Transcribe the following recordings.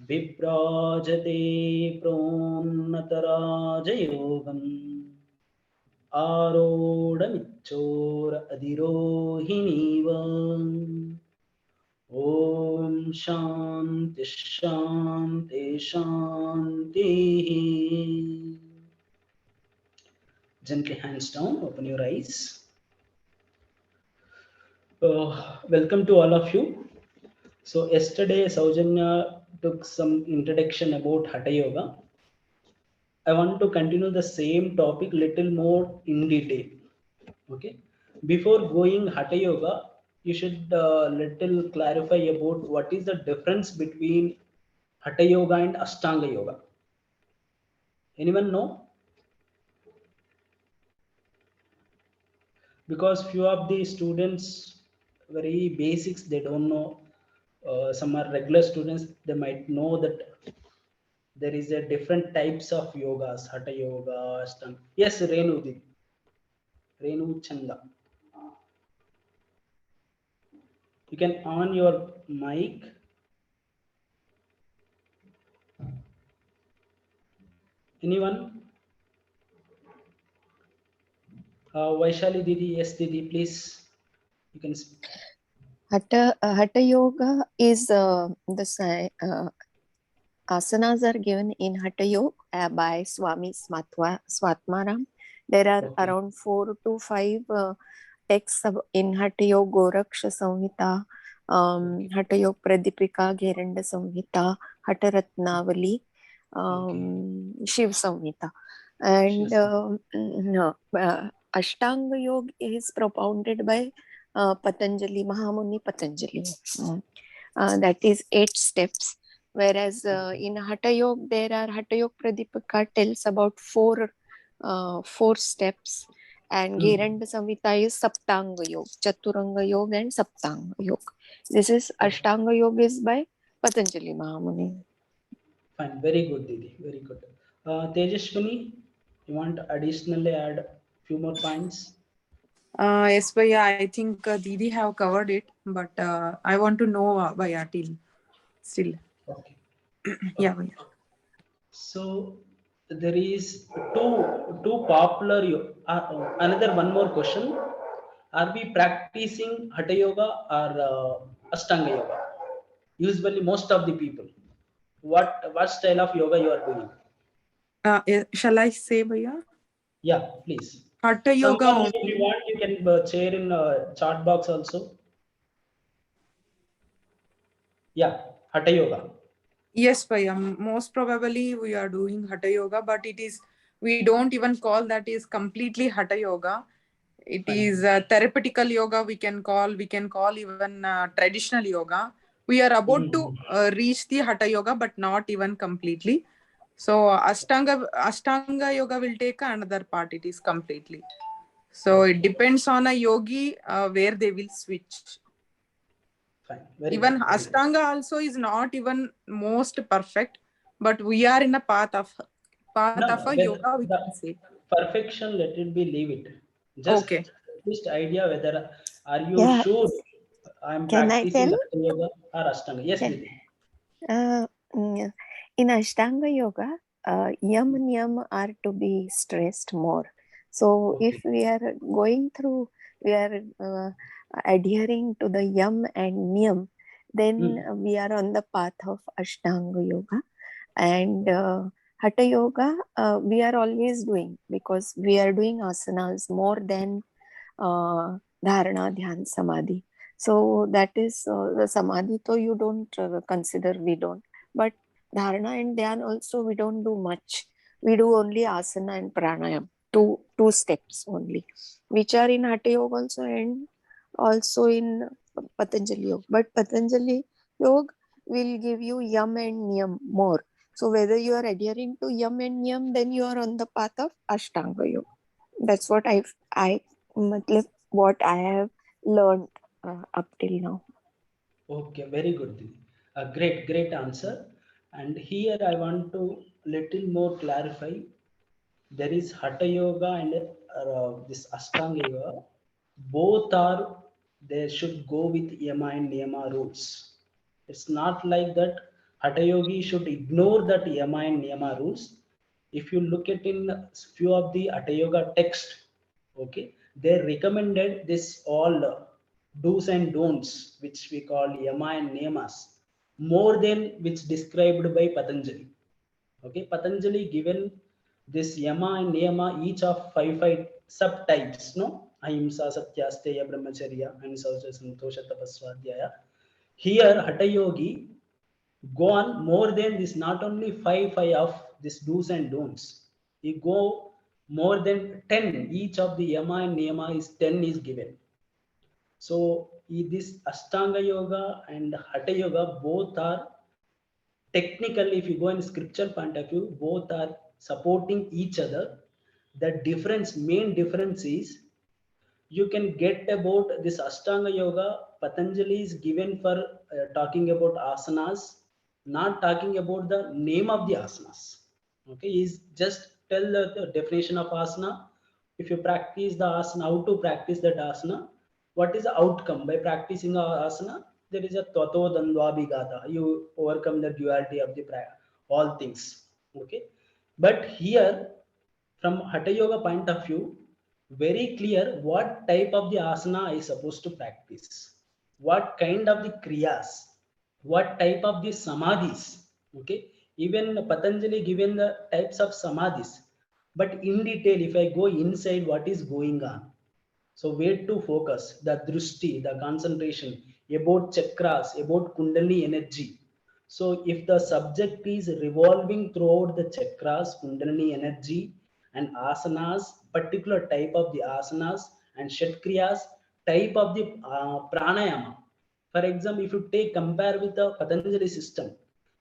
विप्राजते प्रोन्नतराजयोगम् आरोढमिच्छोर अधिरोहिणीव ॐ शान्ति शान्ति शान्तिः. Gently hands down, open your eyes. Welcome to all of you. So yesterday Saujanya took some introduction about Hatha Yoga. I want to continue the same topic little more in detail. Okay. Before going Hatha Yoga, you should little clarify about what is the difference between Hatha Yoga and Ashtanga Yoga. Anyone know? Because few of the students very basics they don't know. Some are regular students, they might know that there is a different types of yogas, Hatha Yoga, Ashtanga. Yes, Renu Chanda, you can on your mic. Anyone? Vaishali Didi, yes Didi, please. You can. Hatha Yoga is asanas are given in Hatha Yoga by Swami Swatmaram. There are around 4 to 5 texts in Hatha Yoga, Goraksha Samhita, Hatha Yoga Pradipika, Gheranda Samhita, Hatha Ratnavali, Shiv Samhita. And Ashtanga Yoga is propounded by Patanjali, Mahamuni Patanjali. That is 8 steps. Whereas in Hatha Yoga, there are Hatha Yoga Pradipika tells about 4 steps. And Gheranda Samhita is Saptanga Yoga, Chaturanga Yoga and Saptanga Yoga. This is Ashtanga Yoga is by Patanjali Mahamuni. Fine, very good, Didi, very good. Tejashwini, you want to additionally add few more points? Yes, Bhaiya, I think Didi have covered it, but I want to know Bhaiya still. Okay. Yeah, Bhaiya. So there is two popular another one more question. Are we practicing Hatha Yoga or Ashtanga Yoga? Usually most of the people, what style of yoga you are doing? Shall I say, Bhaiya? Yeah, please. Hatha Yoga Someone, only. if you want, you can share in chat box also. Yeah, Hatha Yoga. Yes, Bhaiya. Most probably we are doing Hatha Yoga, but we don't even call that is completely Hatha Yoga. It is therapeutical yoga we can call even traditional yoga. We are about to reach the Hatha Yoga, but not even completely. So Ashtanga Yoga will take another part. It is completely. So it depends on a yogi where they will switch. Fine. Even Ashtanga also is not even most perfect, but we are in a path of a yoga, we can say. Perfection, let it be, leave it. Just idea whether are you sure I'm practicing Hatha Yoga or Ashtanga. Yes, Didi. In Ashtanga Yoga, yam and niyam are to be stressed more. So if we are adhering to the yam and niyam, then we are on the path of Ashtanga Yoga. And Hatha Yoga, we are always doing, because we are doing asanas more than dharana, dhyan, samadhi. So that is the samadhi, so you don't consider, we don't. But dharana and dhyan also we don't do much. We do only asana and pranayam, two steps only, which are in Hatha Yoga also and also in Patanjali Yoga. But Patanjali Yoga will give you yam and niyam more. So whether you are adhering to yam and niyam, then you are on the path of Ashtanga Yoga. That's what what I have learned up till now. Okay, very good. Great answer. And here I want to little more clarify. There is Hatha Yoga and this Ashtanga Yoga. Both are, they should go with Yama and Niyama rules. It's not like that Hatha Yogi should ignore that Yama and Niyama rules. If you look at in few of the Hatha Yoga text, okay, they recommended this all do's and don'ts, which we call Yama and Niyamas, more than which described by Patanjali. Okay, Patanjali given this Yama and Niyama each of five subtypes, no? Ahimsa, Satya, Steya, Brahmacharya, and Saucha, Santosha, Tapaswadhyaya. Here, Hatha Yogi go on more than this, not only five of this do's and don'ts. He go more than 10. Each of the Yama and Niyama is 10 is given. So this Ashtanga Yoga and Hatha Yoga both are technically, if you go in scriptural point of view, both are supporting each other. The difference, main difference is you can get about this Ashtanga Yoga. Patanjali is given for talking about asanas, not talking about the name of the asanas. Okay, is just tell the definition of asana. If you practice the asana, how to practice that asana, what is the outcome by practicing the asana? There is a tato dandvabhigata. You overcome the duality of the all things. Okay, but here from Hatha Yoga point of view, very clear what type of the asana is supposed to practice, what kind of the kriyas, what type of the samadhis. Okay, even Patanjali given the types of samadhis, but in detail, if I go inside, what is going on? So where to focus, the drushti, the concentration, about chakras, about kundalini energy. So if the subject is revolving throughout the chakras, kundalini energy, and asanas, particular type of the asanas and shatkriyas, type of the pranayama. For example, if you take compare with the Patanjali system,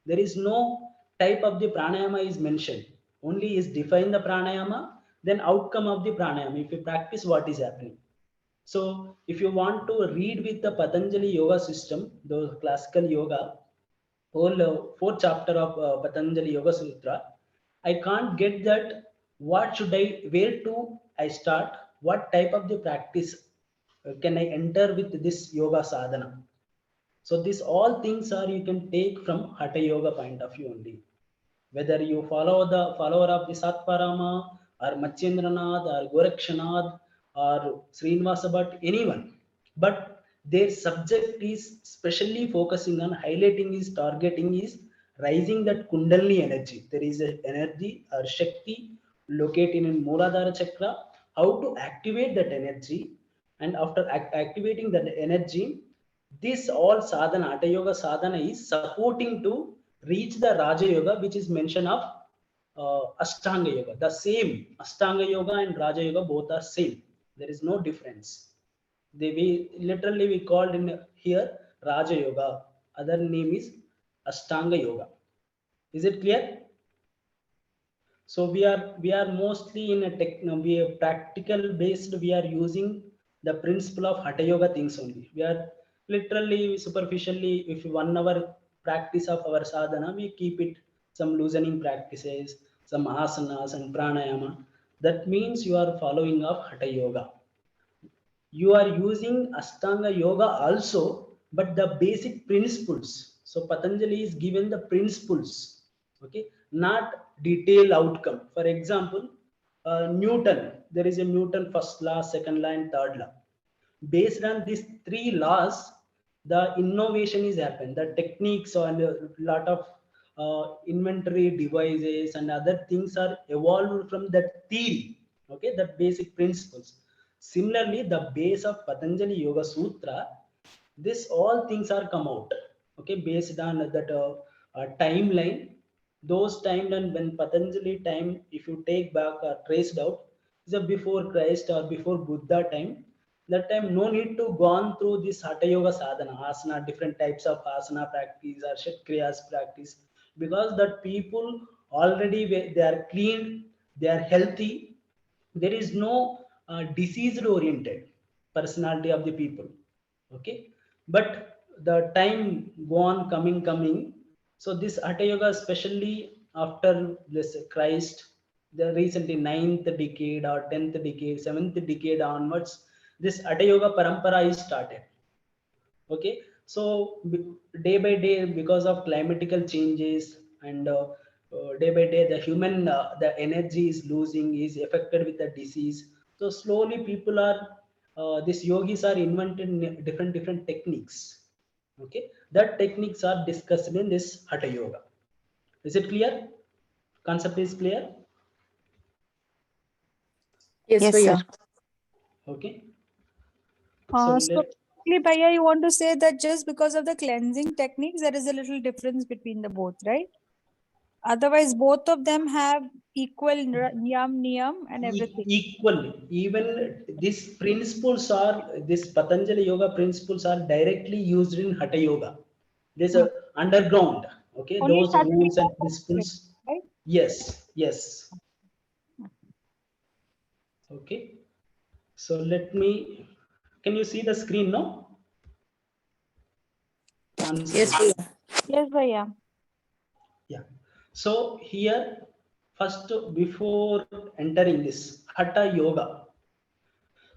there is no type of the pranayama is mentioned. Only is define the pranayama, then outcome of the pranayama. If you practice, what is happening? So if you want to read with the Patanjali yoga system, the classical yoga, whole fourth chapter of Patanjali Yoga Sutra, I can't get that. What should I, where to I start? What type of the practice can I enter with this yoga sadhana? So these all things are you can take from Hatha Yoga point of view only. Whether you follow the follower of the Satparama or Machendranath or Gorakshanath or Srinivasa Bhatt, anyone, but their subject is specially focusing on highlighting is targeting is rising that Kundalini energy. There is an energy or Shakti located in Muladhara Chakra. How to activate that energy, and after activating that energy, this all sadhana, Hatha Yoga sadhana is supporting to reach the Raja Yoga, which is mention of Ashtanga Yoga. The same Ashtanga Yoga and Raja Yoga both are same. There is no difference. We literally we called in here Raja Yoga. Other name is Ashtanga Yoga. Is it clear? So we are mostly in a we are practical based. We are using the principle of Hatha Yoga things only. We are literally superficially, if 1 hour practice of our sadhana, we keep it some loosening practices, some asanas and pranayama. That means you are following of Hatha Yoga. You are using Ashtanga Yoga also, but the basic principles. So Patanjali is given the principles, okay, not detailed outcome. For example, Newton, there is a Newton first law, second law, and third law. Based on these 3 laws, the innovation is happened. The techniques and a lot of inventory devices and other things are evolved from that theory, okay, that basic principles. Similarly, the base of Patanjali Yoga Sutra, this all things are come out, okay, based on that timeline. Those timeline when Patanjali time, if you take back or traced out, is a before Christ or before Buddha time. That time no need to gone through this Hatha Yoga sadhana, asana, different types of asana practice or Shatkriyas practice, because that people already they are clean, they are healthy, there is no disease oriented personality of the people, okay. But the time go on coming, so this Hatha Yoga, especially after this Christ, the recently 9th decade or 10th decade, 7th decade onwards, this Hatha Yoga parampara is started, okay. So day by day, because of climatical changes and day by day, the human the energy is losing, is affected with the disease. So slowly, people are these yogis are inventing different techniques. Okay, that techniques are discussed in this Hatha Yoga. Is it clear? Concept is clear. Yes, Yes, Bhaiya. sir. Okay. So So let basically, Bhaiya, you want to say that just because of the cleansing techniques, there is a little difference between the both, right? Otherwise, both of them have equal niyam and everything. equally, even these principles are this Patanjali yoga principles are directly used in Hatha Yoga. There's a underground, okay, Only those Satvika rules and is different, principles. right? Yes, yes. Okay, so let me, can you see the screen now? On Yes, screen. Bhaiya. Yes, Bhaiya. Yeah. So here, first, before entering this Hatha Yoga,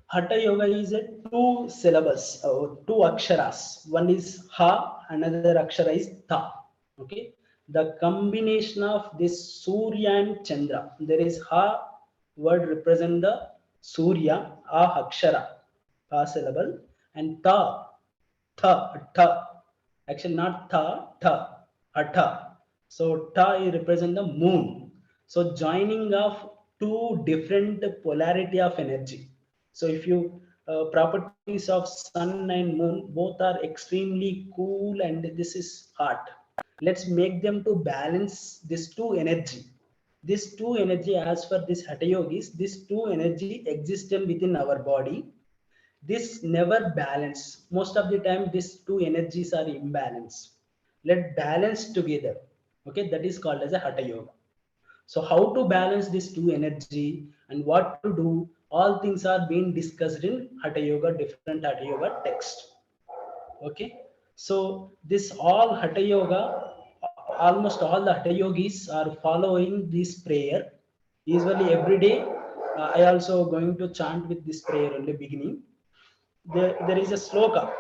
Hatha Yoga is a two syllables, two aksharas. One is Ha, another akshara is Tha. Okay. The combination of this Surya and Chandra. There is Ha word represent the Surya, A akshara, Ha syllable, and Tha. Actually, not Hatha. So Ta represent the moon. So joining of two different polarity of energy. So if you properties of sun and moon both are extremely cool and this is hot. Let's make them to balance this two energy. This two energy, as for this Hatha Yogis, this two energy existent within our body. This never balance. Most of the time, these two energies are imbalanced. Let balance together. Okay, that is called as a Hatha Yoga. So how to balance these two energy and what to do, all things are being discussed in Hatha Yoga, different Hatha Yoga text. Okay, so this all Hatha Yoga, almost all the Hatha Yogis are following this prayer. Usually every day, I also going to chant with this prayer in the beginning. There is a sloka.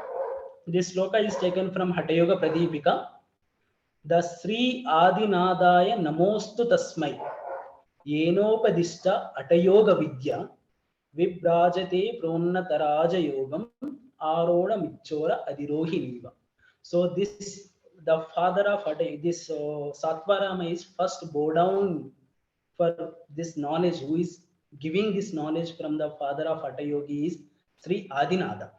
This sloka is taken from Hatha Yoga Pradipika. The Sri Adinadaya Namostu Tasmai. येनोपदिष्ट अटयोग विद्या विभ्राजते प्रोन्नतराज योगम आरोढ़ मिच्चोर अधिरोहिणीव. So this the father of this Satvarama is first bow down for this knowledge. Who is giving this knowledge from the father of Hatha Yogi is Sri Adinada.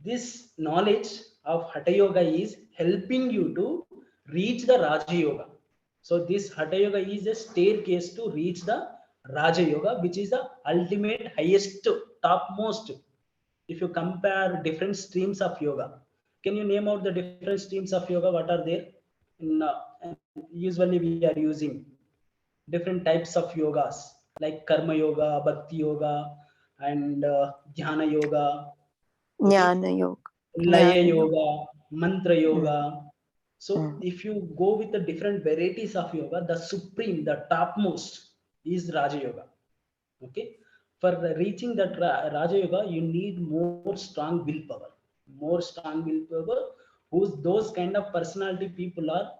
This knowledge of Hatha Yoga is helping you to reach the Raja Yoga. So this Hatha Yoga is a staircase to reach the Raja Yoga, which is the ultimate, highest, topmost. If you compare different streams of yoga, can you name out the different streams of yoga? What are there? Usually we are using different types of yogas like Karma Yoga, Bhakti Yoga, and Dhyana Yoga. Okay, Jnana Yoga. Laya Jnana Yoga, Mantra Yoga. So Mm. if you go with the different varieties of yoga, the supreme, the topmost is Raja Yoga. Okay, for reaching that Raja Yoga, you need more strong willpower. More strong willpower. Who's those kind of personality people are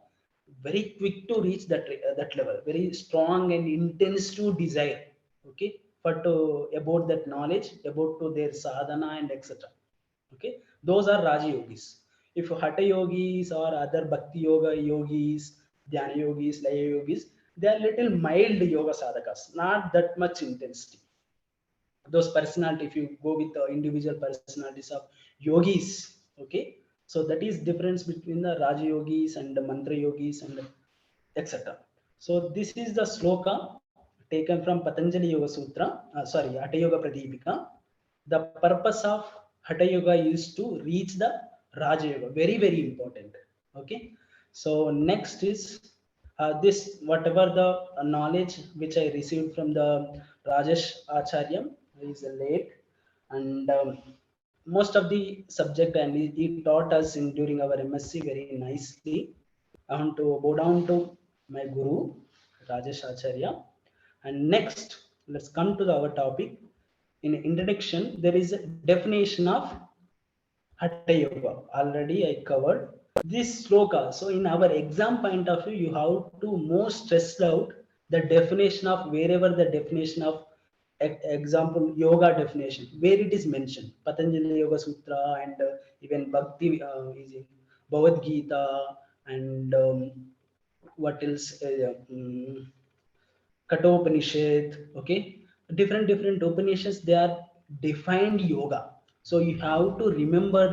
very quick to reach that level. Very strong and intense to desire. Okay, for to about that knowledge, about to their sadhana and etc. Okay, those are Raja Yogis. If Hatha Yogis or other Bhakti Yoga yogis, Dhyana Yogis, Laya Yogis, they are little mild yoga sadhakas, not that much intensity. Those personality, if you go with the individual personalities of yogis, okay, so that is difference between the Raja Yogis and the Mantra Yogis and etc. So this is the sloka taken from Patanjali Yoga Sutra, Hatha Yoga Pradipika. The purpose of Hatha Yoga is to reach the Raja Yoga. Very, very important. Okay. So next is this, whatever the knowledge which I received from the Rajesh Acharya is late, and most of the subject, and he taught us in during our MSc very nicely. I want to bow down to my guru, Rajesh Acharya. And next, let's come to our topic. In introduction, there is a definition of Hatha Yoga. Already I covered this sloka. So in our exam point of view, you have to more stressed out the definition of wherever the definition of example yoga definition where it is mentioned. Patanjali Yoga Sutra and even Bhakti is in Bhagavad Gita and what else? Kathopanishad, okay, different Upanishads, they are defined yoga. So you have to remember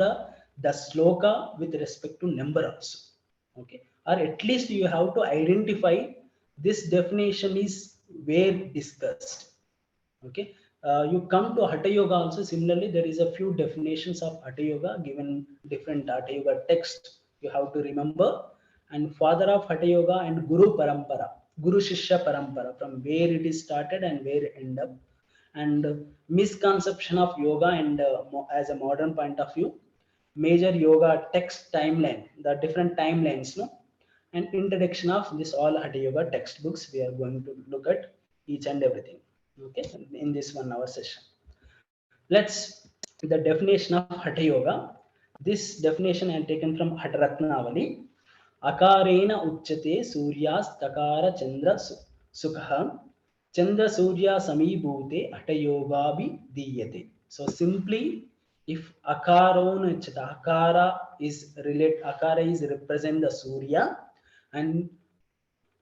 the sloka with respect to number also, okay, or at least you have to identify this definition is where discussed, okay. You come to Hatha Yoga also. Similarly, there is a few definitions of Hatha Yoga given different Hatha Yoga text you have to remember. And father of Hatha Yoga and Guru Parampara, Guru Shishya Parampara, from where it is started and where it end up. And misconception of yoga and as a modern point of view, major yoga text timeline, the different timelines, no, and introduction of this all Hatha Yoga textbooks. We are going to look at each and everything, okay, in this 1 hour session. Let's the definition of Hatha Yoga. This definition I am taken from Hatha Ratnavali. Akarena uchyate suryastakara chandra sukha chandra surya samibhute Hatha Yoga bhi diyate. So simply, if akaron uchyate, akara is relate, akara is represent the surya and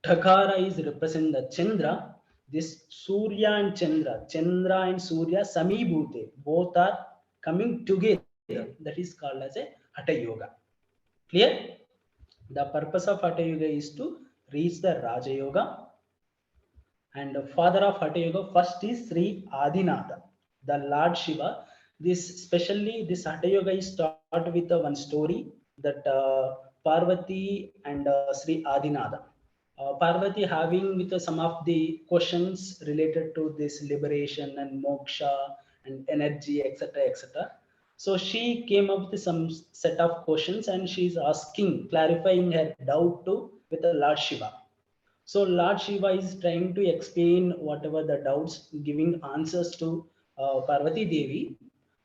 Thakara is represent the Chandra. This Surya and Chandra and Surya Samibhute, both are coming together. That is called as a Hatha Yoga. Clear? The purpose of Hatha Yoga is to reach the Raja Yoga. And the father of Hatha Yoga first is Sri Adinatha, the Lord Shiva. This especially this Hatha Yoga is start with one story that Parvati and Sri Adinatha. Parvati having with some of the questions related to this liberation and moksha and energy, etc., etc. So she came up with some set of questions and she is asking, clarifying her doubt to with the Lord Shiva. So Lord Shiva is trying to explain whatever the doubts, giving answers to Parvati Devi.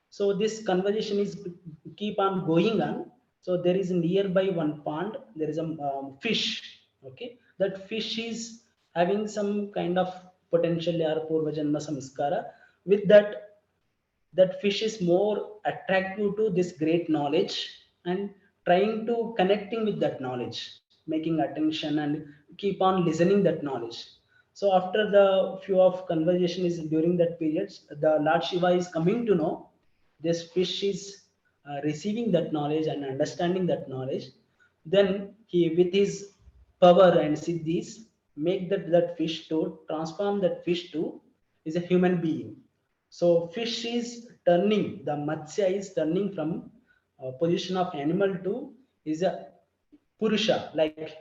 So this conversation is keep on going on. So there is nearby one pond. There is a fish. Okay, that fish is having some kind of potential or purva janma samskara. With that fish is more attractive to this great knowledge and trying to connecting with that knowledge, making attention and keep on listening that knowledge. So after the few of conversation is during that period, the Lord Shiva is coming to know this fish is receiving that knowledge and understanding that knowledge. Then he with his power and siddhis make that fish to transform that fish to is a human being. So fish is turning, the matsya is turning from position of animal to is a purusha, like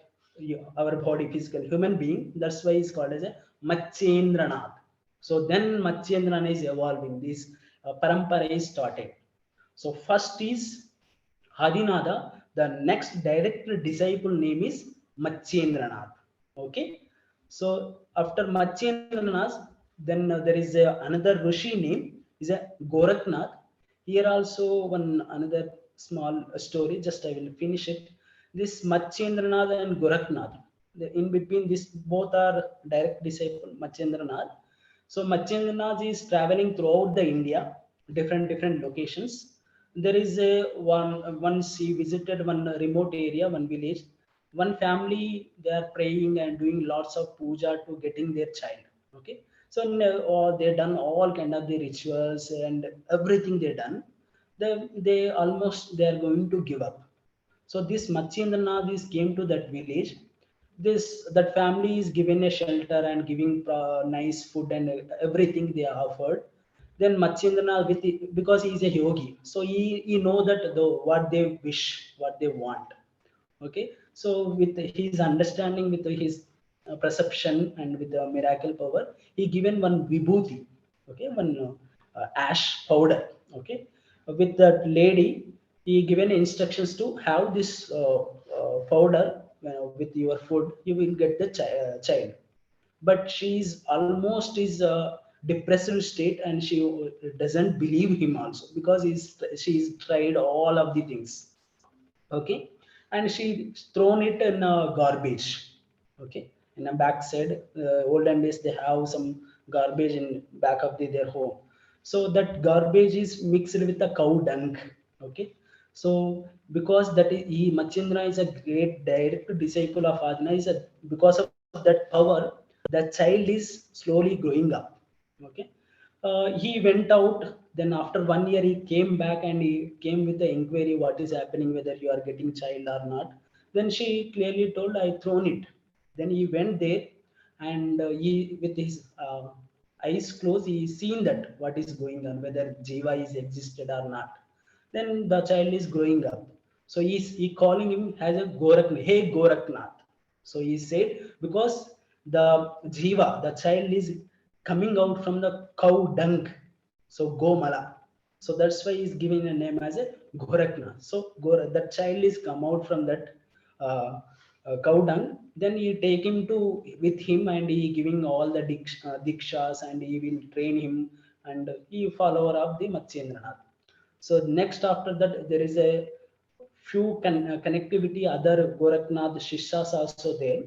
our body, physical human being. That's why it's called as a Matsyendranath. So then Matsyendranath is evolving, this parampara is started. So first is Adinatha, the next direct disciple name is Matsyendranath. Okay, so after Matsyendranath, then there is another Rishi name is a Gorakhnath. Here also one another small story, just I will finish it. This Matsyendranath and Gorakhnath, in between this both are direct disciple Matsyendranath. So Matsyendranath is traveling throughout the India, different locations. There is a once he visited one remote area, one village, one family, they are praying and doing lots of puja to getting their child. Okay, so they done all kind of the rituals and everything they done. They almost they are going to give up. So this Matsyendranath is came to that village. This that family is given a shelter and giving nice food and everything they are offered. Then Matsyendranath with because he is a yogi, so he know that the what they wish, what they want. Okay, so with his understanding, with his perception and with the miracle power, he given one vibhuti, okay, one ash powder. Okay, with that lady, he given instructions to have this powder with your food, you will get the child. But she is almost is depressive state, and she doesn't believe him also, because she's tried all of the things. Okay, and she thrown it in a garbage. Okay, in a backside, olden days they have some garbage in back of their home. So that garbage is mixed with the cow dung. Okay, so because that is, Machendra is a great direct disciple of Adna, because of that power, the child is slowly growing up. Okay, he went out. Then after 1 year he came back, and he came with the inquiry what is happening, whether you are getting child or not. Then she clearly told, I thrown it. Then he went there, and he with his eyes closed, he seen that what is going on, whether jiva is existed or not. Then the child is growing up. So he calling him as a Goraknath. Hey Goraknath. So he said, because the jiva, the child is coming out from the cow dung, so Gomala. So that's why he's giving a name as a Goraknath. So that child is come out from that cow dung. Then he take him to with him, and he giving all the dikshas, and he will train him, and he follower of the Matsyendranath. So next after that, there is a few connectivity other Goraknath Shishas also there.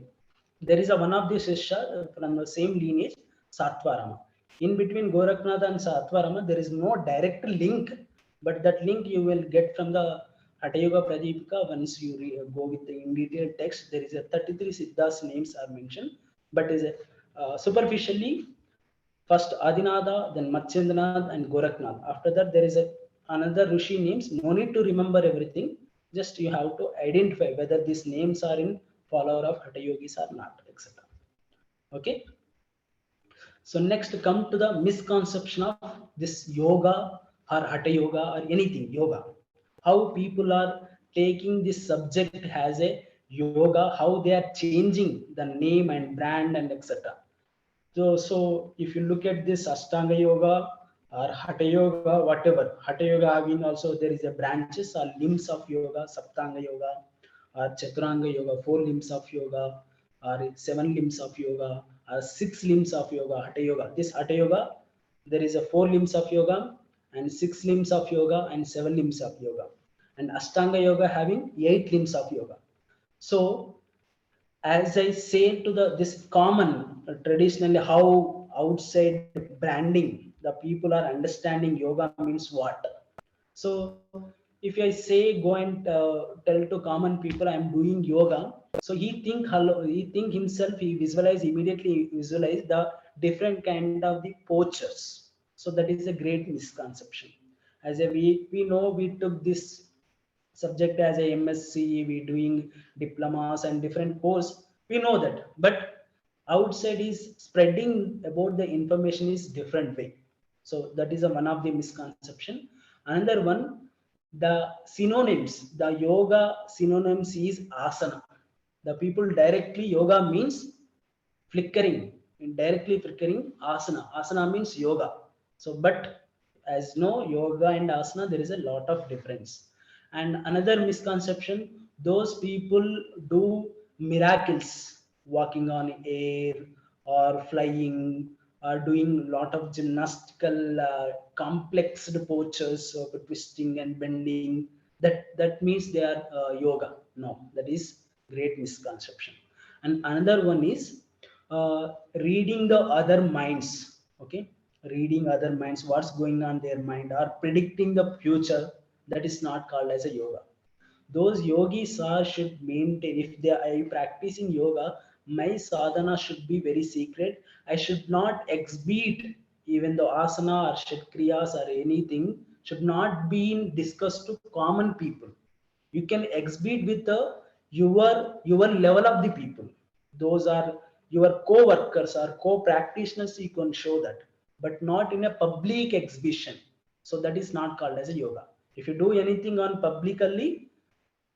There is a one of the Shishya from the same lineage, Satvarama. In between Goraknath and Satvarama, there is no direct link, but that link you will get from the Hatha Yoga Pradipika. Once you go with the in detailed text, there is a 33 Siddhas names are mentioned, but is a superficially first Adinada, then Matsyendranath and Goraknath. After that, there is a another Rishi names. No need to remember everything. Just you have to identify whether these names are in follower of Hatha Yogis or not, etc. Okay. So next come to the misconception of this yoga or Hatha Yoga or anything yoga. How people are taking this subject as a yoga, how they are changing the name and brand and etc. So if you look at this Ashtanga Yoga or Hatha Yoga, whatever, Hatha Yoga having also there is a branches or limbs of yoga, Saptanga Yoga or Chaturanga Yoga, 4 limbs of yoga, or 7 limbs of yoga, or 6 limbs of yoga, Hatha Yoga. This Hatha Yoga, there is a 4 limbs of yoga, and 6 limbs of yoga, and 7 limbs of yoga. And Ashtanga Yoga having 8 limbs of yoga. So as I say to the this common traditionally how outside branding the people are understanding yoga means what. So if I say go and tell to common people I am doing yoga, so he think himself, he immediately visualize the different kind of the postures. So that is a great misconception. As a we know we took this subject as a MSc, we doing diplomas and different course, we know that, but outside is spreading about the information is different way. So that is a one of the misconception. Another one, the synonyms, the yoga synonyms is asana. The people directly yoga means flickering, indirectly flickering asana. Asana means yoga. So, but as no yoga and asana, there is a lot of difference. And another misconception, those people do miracles, walking on air or flying or doing lot of gymnastical complex postures of twisting and bending. That means they are yoga. No, that is great misconception. And another one is reading the other minds. Okay, reading other minds, what's going on their mind, or predicting the future. That is not called as a yoga. Those yogis are should maintain, if they are practicing yoga, my sadhana should be very secret. I should not exhibit even the asana or kriyas or anything should not be discussed to common people. You can exhibit with the your level of the people. Those are your co-workers or co-practitioners, you can show that, but not in a public exhibition. So that is not called as a yoga. If you do anything on publicly,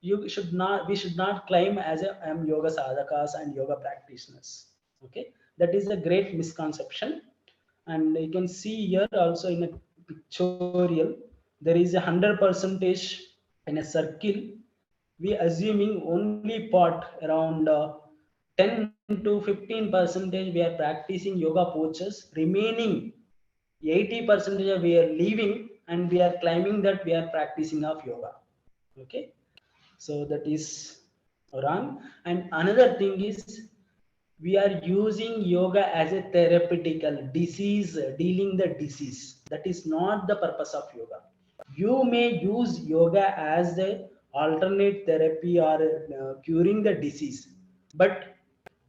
you should not we should not claim as a I am yoga sadhakas and yoga practitioners. Okay, that is a great misconception. And you can see here also in a pictorial, there is 100 percentage in a circle. We assuming only part around 10 to 15 percentage we are practicing yoga postures, remaining 80% we are leaving and we are claiming that we are practicing of yoga. Okay, so that is wrong. And another thing is, we are using yoga as a therapeutical disease, dealing the disease. That is not the purpose of yoga. You may use yoga as a alternate therapy or curing the disease, but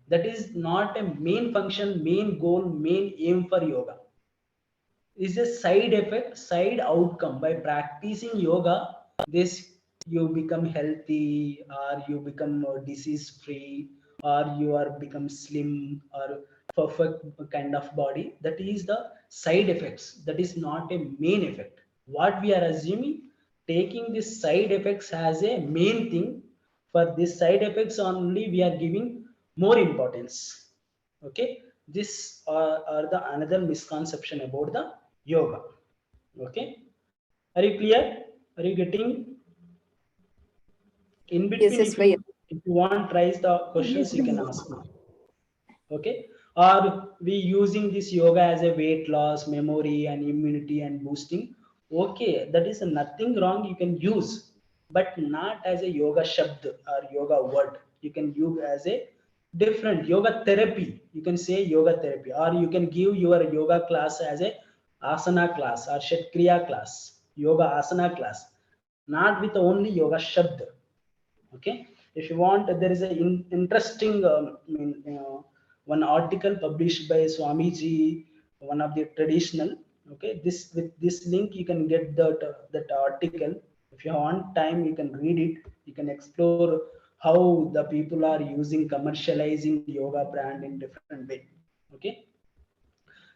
that is not a main function, main goal, main aim for yoga. Is a side effect, side outcome. By practicing yoga, this you become healthy, or you become disease free, or you are become slim or perfect kind of body. That is the side effects, that is not a main effect. What we are assuming, taking this side effects as a main thing, for this side effects only we are giving more importance. Okay, this are the another misconception about the yoga. Okay, are you clear? Are you getting? In between, Yes, if Vaya. you want raise the questions, you can ask me. Okay, are we using this yoga as a weight loss, memory and immunity and boosting? Okay, that is nothing wrong, you can use, but not as a yoga shabd or yoga word. You can use as a different yoga therapy. You can say yoga therapy, or you can give your yoga class as a asana class or shatkriya class, yoga asana class, not with only yoga shabd. Okay, if you want, there is a interesting one article published by Swamiji, one of the traditional. Okay, this with this link you can get that article. If you want time, you can read it, you can explore how the people are using commercializing yoga brand in different way. Okay,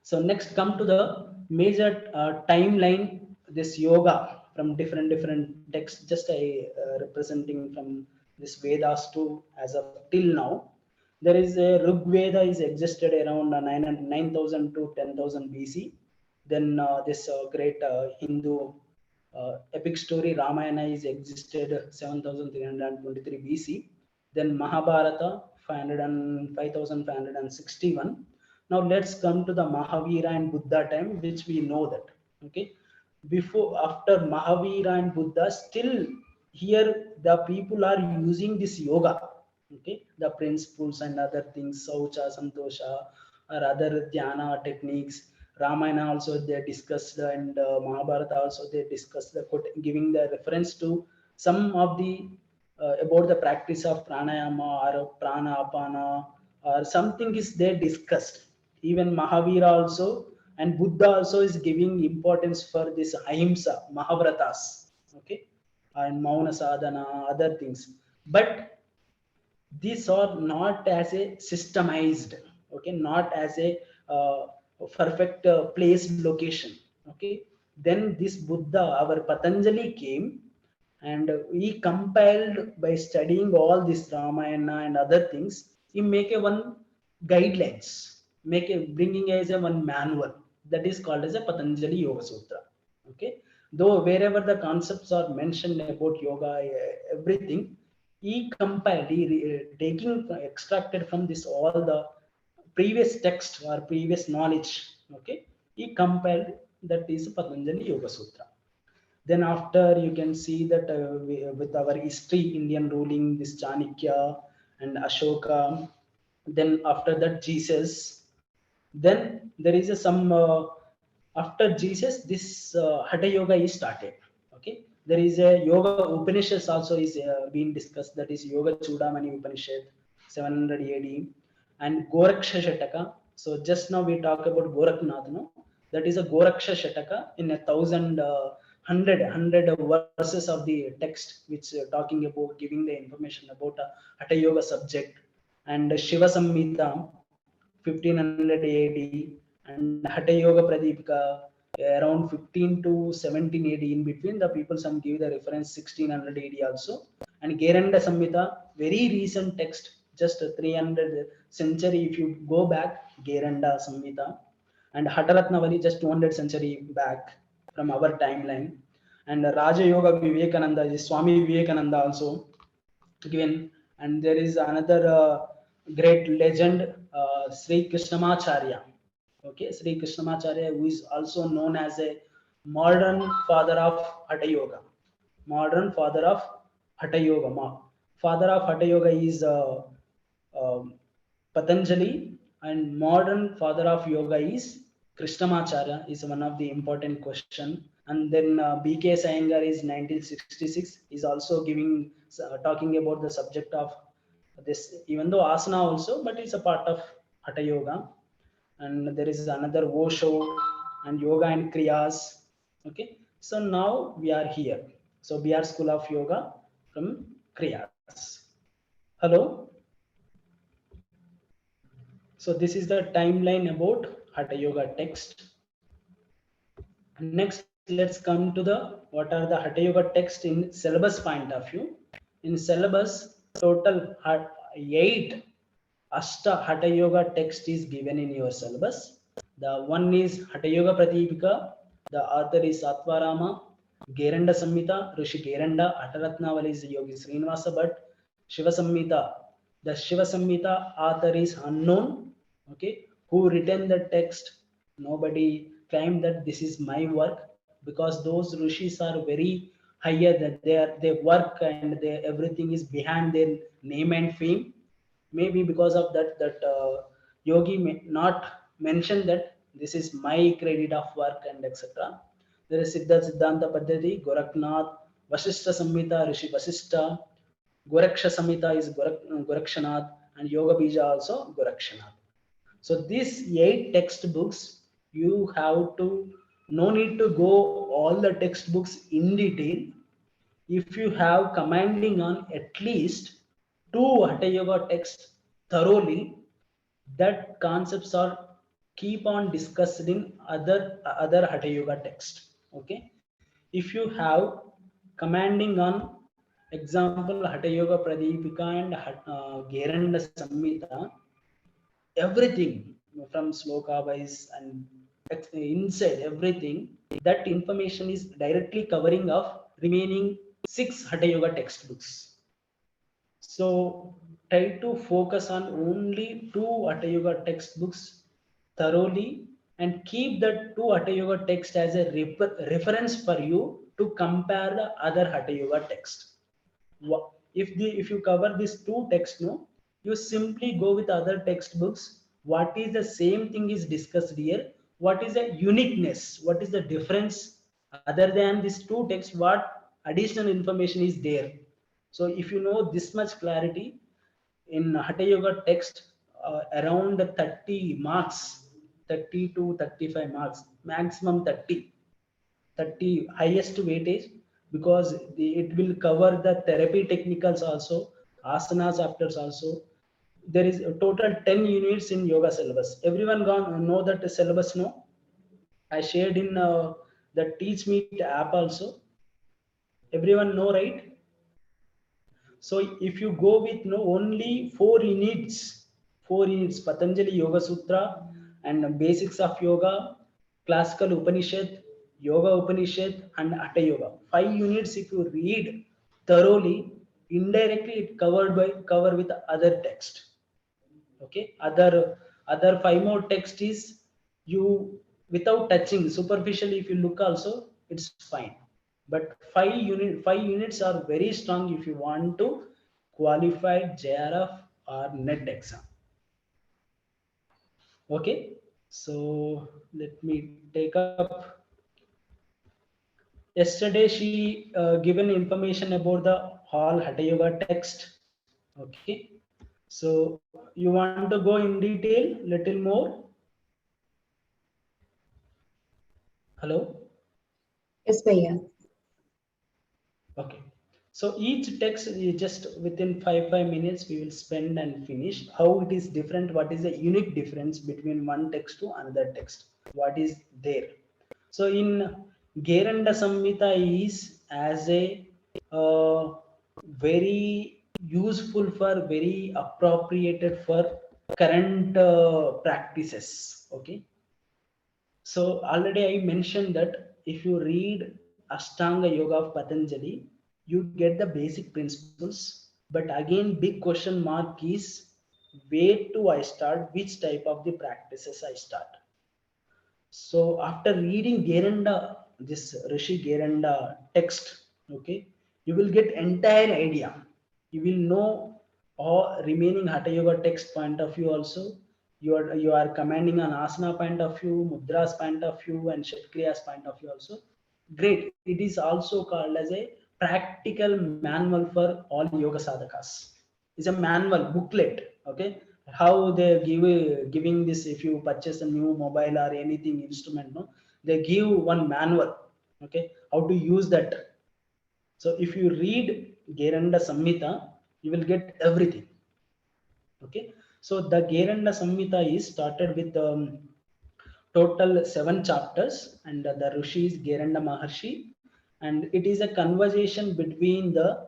so next come to the major timeline, this yoga from different texts. Just I representing from this Vedas to as of till now. There is a Rig Veda is existed around 9000 to 10,000 BC. Then this great Hindu epic story Ramayana is existed 7323 BC. Then Mahabharata 5561. Now let's come to the Mahavira and Buddha time, which we know that. Okay, before after Mahavira and Buddha, still here the people are using this yoga. Okay, the principles and other things, Saucha, Santosha, or other dhyana techniques. Ramayana also they discussed, and Mahabharata also they discussed, giving the reference to some of the about the practice of pranayama or prana apana or something is there discussed. Even Mahavira also and Buddha also is giving importance for this ahimsa, Mahavratas. Okay, and Mauna Sadhana, other things. But these are not as a systemized. Okay, not as a perfect place location. Okay, then this Buddha, our Patanjali came, and he compiled by studying all this Ramayana and other things. He make a one guidelines, make a bringing as a one manual, that is called as a Patanjali Yoga Sutra. Okay, though wherever the concepts are mentioned about yoga, everything he compiled, taking extracted from this all the previous text or previous knowledge. Okay, he compiled, that is Patanjali Yoga Sutra. Then after you can see that with our history, Indian ruling, this Chanakya and Ashoka, then after that Jesus, then there is a some after Jesus, this Hatha Yoga is started. Okay, there is a Yoga Upanishads also is being discussed, that is Yoga Chudamani Upanishad 700 AD and Goraksha Shataka. So just now we talk about Goraknath, no? That is a Goraksha Shataka in 100 verses of the text, which talking about giving the information about Hatha Yoga subject. And Shiva Samhita 1500 AD and Hatha Yoga Pradipika around 15 to 17 AD. In between, the people some give the reference 1600 AD also. And Geranda Samhita, very recent text, just 300 century if you go back, Geranda Samhita. And Hataratnavali just 200 century back from our timeline. And Raja Yoga Vivekananda is Swami Vivekananda also given. And there is another great legend, Sri Krishnamacharya. Okay, Sri Krishnamacharya, who is also known as a modern father of Hatha Yoga. Modern father of Hatha Yoga. Father of Hatha Yoga is Patanjali, and modern father of yoga is Krishnamacharya, is one of the important question. And then B.K. Iyengar is 1966, is also giving talking about the subject of this, even though asana also, but it's a part of Hatha Yoga. And there is another Osho and Yoga and Kriyas. Okay, so now we are here. So we are School of Yoga from Kriyas. Hello. So this is the timeline about Hatha Yoga text. Next, let's come to the what are the Hatha Yoga text in syllabus point of view. In syllabus, total 8 Ashta Hatha Yoga text is given in your syllabus. The one is Hatha Yoga Pratipika. The author is Satvarama. Geranda Samhita, Rishi Geranda. Ataratnavali is Yogi Srinivasa Bhatt. Shiva Samhita. The Shiva Samhita author is unknown. Okay, who written the text? Nobody claimed that this is my work, because those rishis are very higher, that they work and they everything is behind their name and fame. Maybe because of that yogi may not mention that this is my credit of work and etc. There is Siddha Siddhanta Paddhati, Gorakhnath, Vasishta Samhita, Rishi Vasishta, Goraksha Samhita is Gorakshanath, and Yoga Bija also Gorakshanath. So these 8 textbooks, you have to, no need to go all the textbooks in detail. If you have commanding on at least 2 Hatha Yoga texts thoroughly, that concepts are keep on discussed in other Hatha Yoga text. Okay, if you have commanding on example Hatha Yoga Pradipika and Geranda Samhita, everything from sloka wise and inside everything, that information is directly covering of remaining 6 Hatha Yoga textbooks. So try to focus on only 2 Hatha Yoga textbooks thoroughly, and keep that 2 Hatha Yoga text as a reference for you to compare the other Hatha Yoga text. If you cover these 2 texts, no, you simply go with other textbooks. What is the same thing is discussed here? What is the uniqueness? What is the difference other than these 2 texts? What additional information is there? So if you know this much clarity in Hatha Yoga text, around 30 marks, 30 to 35 marks, maximum 30 highest weightage, because it will cover the therapy technicals also, asanas chapters also. There is a total 10 units in yoga syllabus. Everyone gone know that the syllabus, no? I shared in the Teach Meet app also. Everyone know, right? So if you go with no only 4 units, Patanjali Yoga Sutra and basics of yoga, classical Upanishad, Yoga Upanishad, and Hatha Yoga. 5 units if you read thoroughly, indirectly it cover with other text. Okay, other 5 more text is you without touching superficially. If you look also, it's fine. But 5 units are very strong if you want to qualify JRF or NET exam. Okay, so let me take up. Yesterday she given information about the whole Hatha Yoga text. Okay, so you want to go in detail little more? Hello. Yes, Bhaiya. Okay, so each text is just within 5 minutes we will spend and finish. How it is different? What is the unique difference between one text to another text? What is there? So in Geranda Samhita is as a very useful for, very appropriated for current practices. Okay, so already I mentioned that if you read Ashtanga Yoga of Patanjali, you get the basic principles. But again, big question mark is where do I start? Which type of the practices I start? So after reading Geranda, this Rishi Geranda text, okay, you will get entire idea. You will know all remaining Hatha Yoga text point of view also. You are commanding an asana point of view, mudras point of view, and Shatkriyas point of view also. Great. It is also called as a practical manual for all yoga sadhakas. It's a manual booklet. Okay, how they giving this if you purchase a new mobile or anything instrument, no, they give one manual. Okay, how to use that. So if you read Geranda Samhita, you will get everything. Okay, so the Geranda Samhita is started with total 7 chapters, and the Rishi is Geranda Maharshi, and it is a conversation between the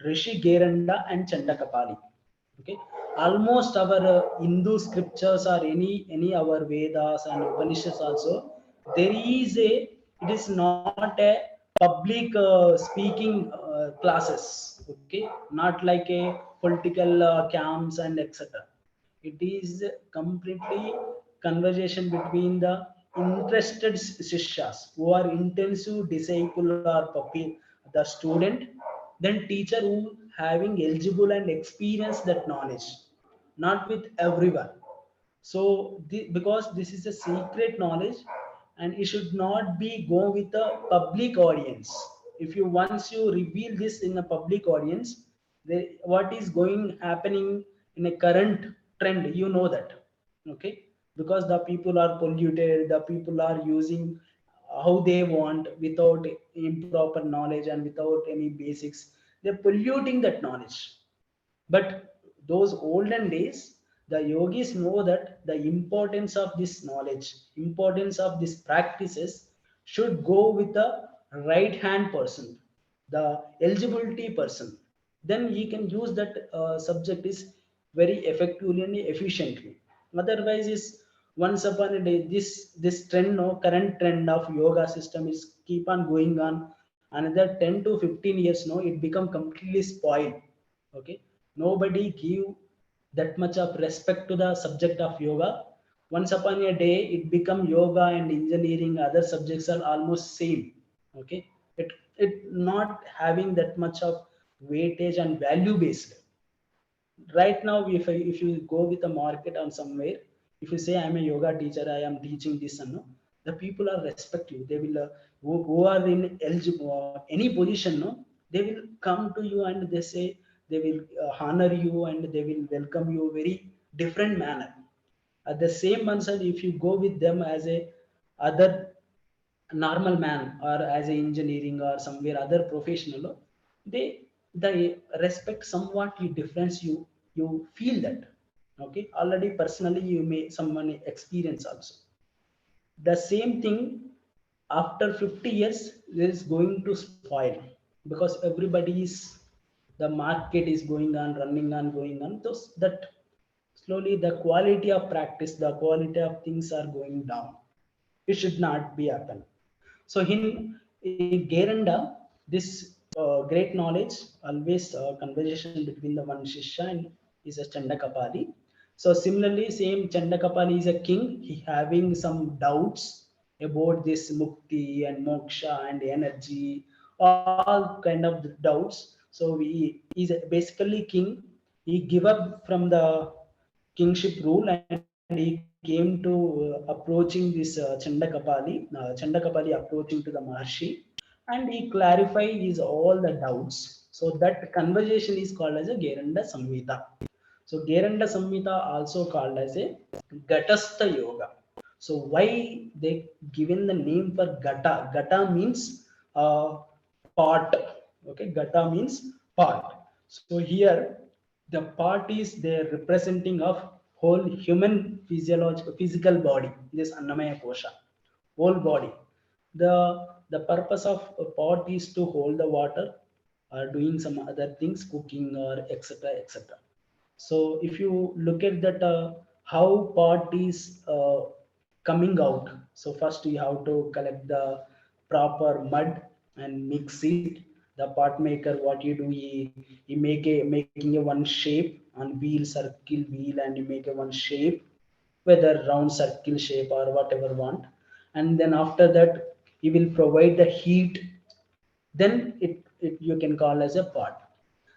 Rishi Geranda and Chandakapali. Okay, almost our Hindu scriptures or any our Vedas and Upanishads also, there is a, it is not a public speaking classes. Okay, not like a political camps and etc. It is completely conversation between the interested shishyas who are intensive disciple or puppy, the student, then teacher who having eligible and experience that knowledge, not with everyone. So because this is a secret knowledge, and it should not be go with the public audience. If you once you reveal this in a public audience, what is going happening in a current trend, you know that. Okay, because the people are polluted, the people are using how they want without improper knowledge and without any basics, they're polluting that knowledge. But those olden days, the yogis know that the importance of this knowledge, importance of these practices should go with the right hand person, the eligibility person. Then he can use that subject is very effectively and efficiently. Otherwise, is once upon a day, this trend, no, current trend of yoga system is keep on going on. Another 10 to 15 years, no, it become completely spoiled. Okay, nobody give that much of respect to the subject of yoga. Once upon a day it become yoga and engineering, other subjects are almost same. Okay, it not having that much of weightage and value based. Right now, if you go with a market on somewhere, if you say I'm a yoga teacher, I am teaching this and no, the people are respect you. They will who are in eligible any position, no, they will come to you and they say they will honor you and they will welcome you very different manner. At the same answer, if you go with them as a other normal man or as a engineering or somewhere other professional, they respect somewhat you difference, you feel that. Okay, already personally you may someone experience also the same thing. After 50 years it is going to spoil, because everybody is, the market is going on running on going on, so that slowly the quality of practice, the quality of things are going down. It should not be happen. So in Geranda, this great knowledge, always conversation between the one Shishya and is a Chandakapali. So similarly, same Chandakapali is a king. He having some doubts about this mukti and moksha and energy, all kind of doubts. So he is basically king. He give up from the kingship rule and he came to approaching this Chandakapali approaching to the Maharshi, and he clarify his all the doubts. So that conversation is called as a Geranda Samhita. So Geranda Samhita also called as a Gatastha Yoga. So why they given the name for Gata? Gata means part. Okay, Gata means part. So here the part is there representing of whole human physiological physical body. This Annamaya Kosha, whole body. The purpose of a pot is to hold the water or doing some other things, cooking or etc etc. So if you look at that, how pot is coming out. So first you have to collect the proper mud and mix it. The pot maker, what you do, he making a one shape on wheel, circle wheel, and you make a one shape, whether round circle shape or whatever want. and then after that he will provide the heat, then it you can call as a pot.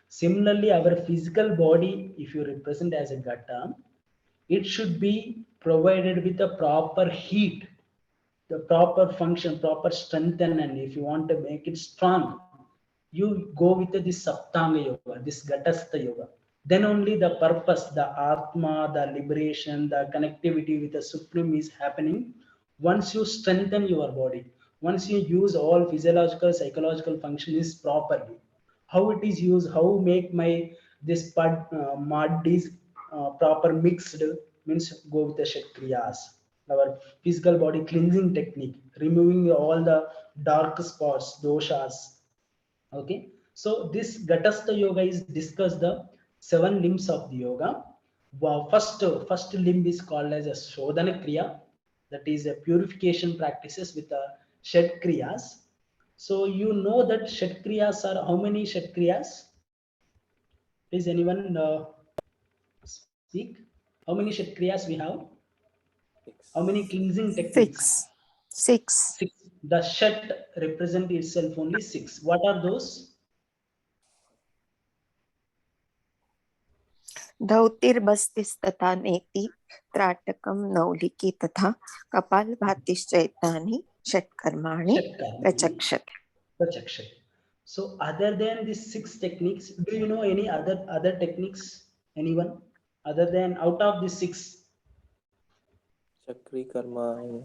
Similarly, our physical body, if you represent as a gata, it should be provided with a proper heat, the proper function, proper strengthen, and if you want to make it strong, you go with this Saptanga Yoga, this Gatastha Yoga. Then only the purpose, the Atma, the liberation, the connectivity with the Supreme is happening once you strengthen your body, once you use all physiological, psychological functions properly. How it is used, how make my this mud is proper mixed, means go with the Kshatriyas, our physical body cleansing technique, removing all the dark spots, doshas. Okay, so this Gatastha Yoga is discuss the 7 limbs of the yoga. First limb is called as a Shodhana Kriya, that is a purification practices with the Shed Kriyas. So you know that Shed Kriyas are how many Shed Kriyas? Please anyone speak. How many Shed Kriyas we have? How many cleansing techniques? Six. 6. The Shat represent itself only 6. What are those? धौतिर्बस्तिस्तथा नेति त्राटकम नौलिकी तथा कपालभातिश्चैतानि षट्कर्माणि प्रचक्षते. Prachakshat. So other than these 6 techniques, do you know any other techniques? Anyone? Other than out of these 6, Chakri karma.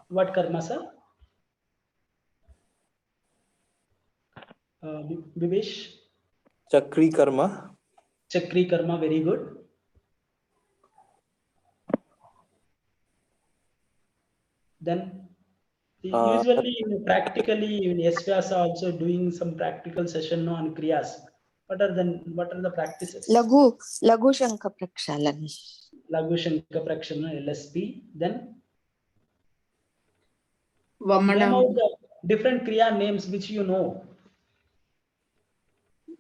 what karma, sir? Bibesh? Chakri karma. Chakri karma, very good. Then usually practically in SVASA also doing some practical session on kriyas. What are the practices? Laghu Shankha Prakshalan. Laghu Shankha Prakshana, LSP. Then Vamana. name out the different kriya names which you know.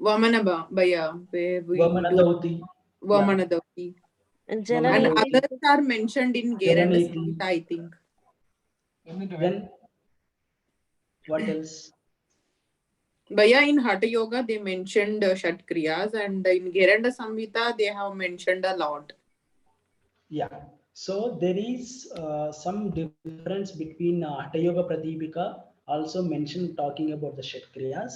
Vamana Baya, where we Vamana do Dauti. Vamana Dauti. And Jalaneti. others are mentioned in Geranda Jalaneti. Samhita, I think. Then what else? Baya, in Hatha Yoga, they mentioned Shat Kriyas, and in Geranda Samhita, they have mentioned a lot. Yeah. So there is some difference between Hatha Yoga Pradipika also mentioned talking about the Shat Kriyas.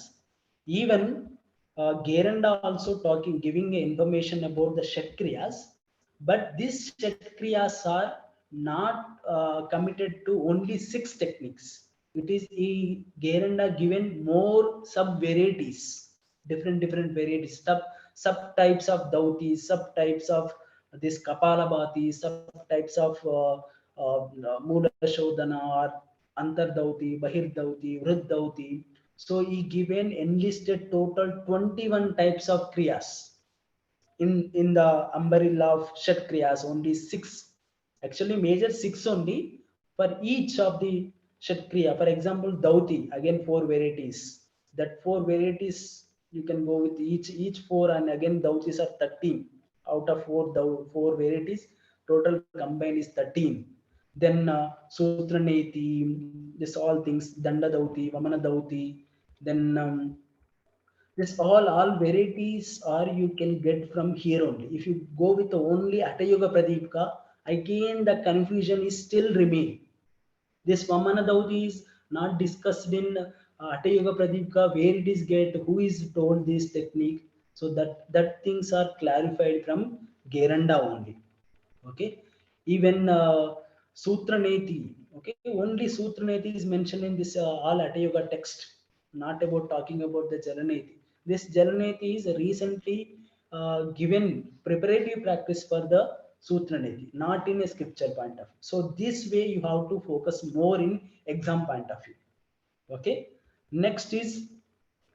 Even Geranda also giving information about the Shat Kriyas. But these Shat Kriyas are not committed to only 6 techniques. It is Geranda given more sub varieties, different varieties, sub types of Dautis, sub types of this Kapalabhati, subtypes of Mula Shodhana or Antardauti, Bahirdauti, Vriddauti. So he given enlisted total 21 types of kriyas. In the umbrella of Shat kriyas, only 6. Actually, major 6 only for each of the Shat kriya. For example, Dauti, again 4 varieties. That 4 varieties you can go with each 4, and again Dautis are 13 out of 4 varieties. Total combined is 13. Then Sutra Neti, this all things, Danda Dauti, Vamana Dauti. Then this all varieties are you can get from here only. If you go with only Hatha Yoga Pradipika, again the confusion is still remain. This Vamana Dauti is not discussed in Hatha Yoga Pradipika, where it is get, who is told this technique. So that things are clarified from Geranda only. Okay, even Sutra Neti. Okay, only Sutra Neti is mentioned in this all Hatha Yoga text, not about talking about the Jalaneti. This Jalaneti is recently given preparative practice for the Sutra Neti, not in a scripture point of view. So this way you have to focus more in exam point of view. Okay, next is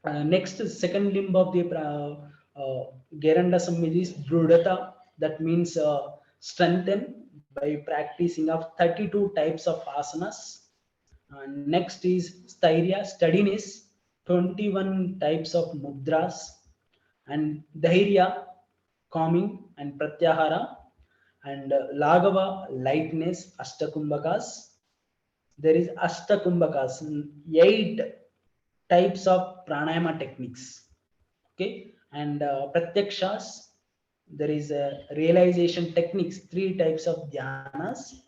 next second limb of the Geranda Samhita is Drudata, that means strengthen by practicing of 32 types of asanas. And next is Stairya, steadiness, 21 types of mudras. And Dhairya, calming and Pratyahara. And Lagava, lightness, Ashtakumbhakas. there is Ashtakumbhakas, 8 types of pranayama techniques. Okay, and Pratyakshas, there is a realization techniques, 3 types of dhyanas.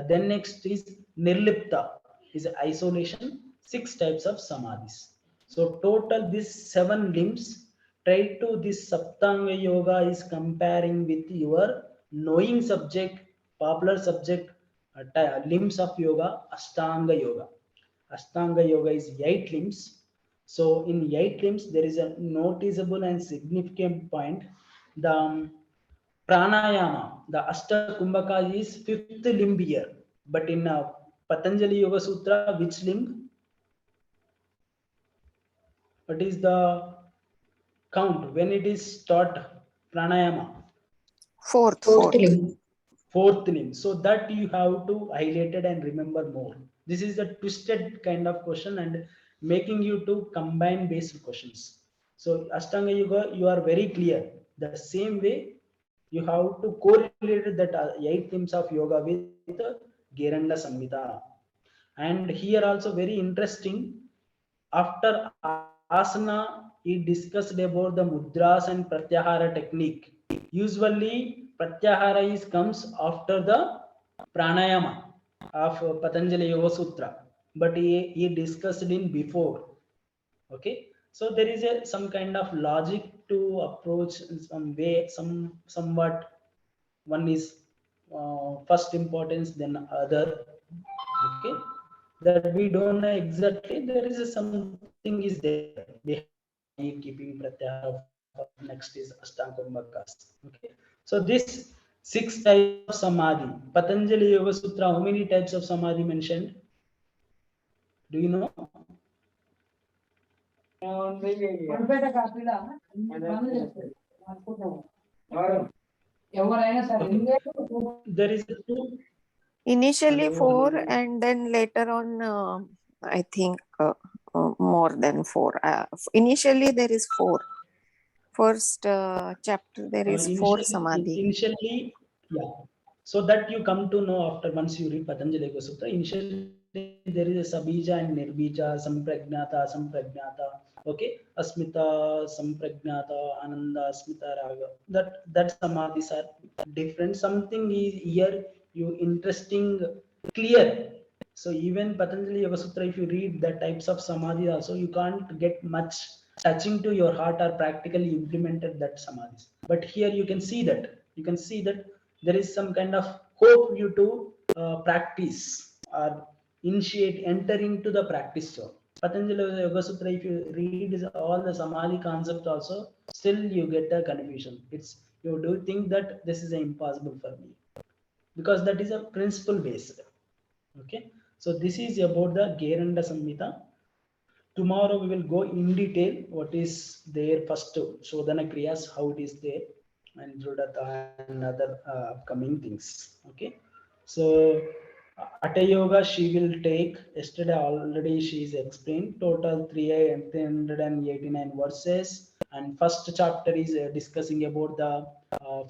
Then next is Nirlipta, is isolation, 6 types of samadhis. So total these 7 limbs. Try to this Saptanga Yoga is comparing with your knowing subject, popular subject, limbs of yoga, Ashtanga Yoga. Ashtanga Yoga is 8 limbs. So in 8 limbs, there is a noticeable and significant point. The pranayama, the Ashtakumbhaka is 5th limb here. But in Patanjali Yoga Sutra, which limb? What is the count when it is taught pranayama? Fourth. Fourth limb. 4th limb. So that you have to highlight it and remember more. This is a twisted kind of question and making you to combine based questions. So Ashtanga Yoga, you are very clear. The same way you have to correlate that 8 limbs of yoga with Geranda Samhita. And here also very interesting. After asana, he discussed about the mudras and pratyahara technique. Usually, pratyahara is comes after the pranayama of Patanjali Yoga Sutra, but he discussed in before. Okay, so there is a some kind of logic to approach in some way, somewhat. One is first importance, then other. Okay, that we don't know exactly. There is a something is there behind keeping pratyahara. Next is Ashtakumbhakas. Okay, so this 6 types of samadhi. Patanjali Yoga Sutra, how many types of samadhi mentioned? Do you know? There is 2. Initially Hello, 4, hello. and then later on, I think more than 4. Initially, there is 4. First chapter, there is 4 samadhi. Initially, yeah. So that you come to know after once you read Patanjali Yoga Sutra. Initially, there is a sabija and nirbija, sampragnata. Okay, asmita, sampragnata, ananda, asmita, raga. That samadhis are different. Something is here you interesting, clear. So even Patanjali Yoga Sutra, if you read the types of samadhi also, you can't get much touching to your heart or practically implemented that samadhis. But here you can see that there is some kind of hope you to practice or initiate, enter into the practice zone. Patanjali Yoga Sutra, if you read all the samadhi concept also, still you get a confusion. It's you do think that this is impossible for me because that is a principle based. Okay, so this is about the Geranda Samhita. Tomorrow we will go in detail what is there first Shodhana Kriyas, how it is there, and Drudata and other upcoming things. Okay, so Hatha Yoga she will take. Yesterday already she is explained. Total 389 verses, and first chapter is discussing about the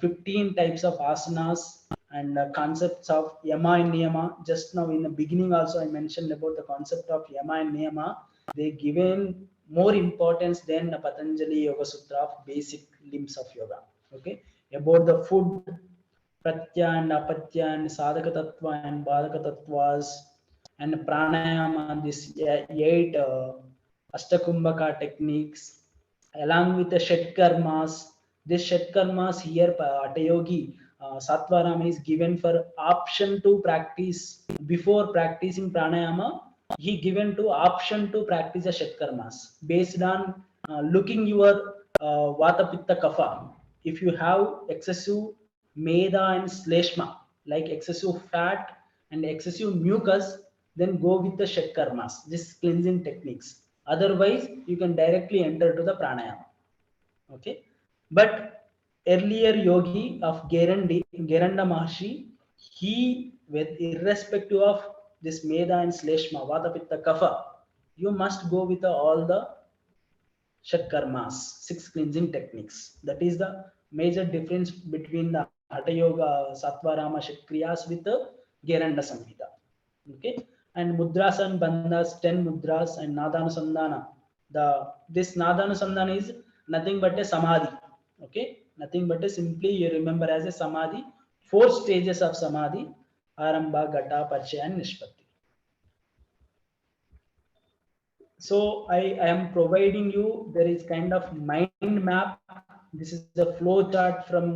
15 types of asanas and concepts of yama and niyama. Just now in the beginning also I mentioned about the concept of yama and niyama. They given more importance than the Patanjali Yoga Sutra of basic limbs of yoga. Okay, about the food, pratya and apatya and sadhaka tattva and badhaka tattvas and pranayama, this 8 Ashtakumbhaka techniques, along with the Shet Karmas. This Shet Karmas here, Hatha Yogi Satvarama is given for option to practice before practicing pranayama. He given to option to practice the Shet Karmas based on looking your Vata Pitta Kapha. If you have excessive Meda and Sleshma, like excessive fat and excessive mucus, then go with the Shet Karmas, this cleansing techniques. Otherwise, you can directly enter to the pranayama. Okay, but earlier yogi of Geranda Maharshi, he with irrespective of this Meda and Sleshma, Vata Pitta Kapha, you must go with all the Shat Karmas, 6 cleansing techniques. That is the major difference between the Hatha Yoga Satvarama Shat Kriyas with the Geranda Samhita. Okay, and mudras and bandhas, 10 mudras, and nadanusandhana. This nadanusandhana is nothing but a samadhi. Okay, nothing but a simply you remember as a samadhi. 4 stages of samadhi: arambha, gata, parchaya, and nishpatti. So I am providing you, there is kind of mind map. This is the flow chart from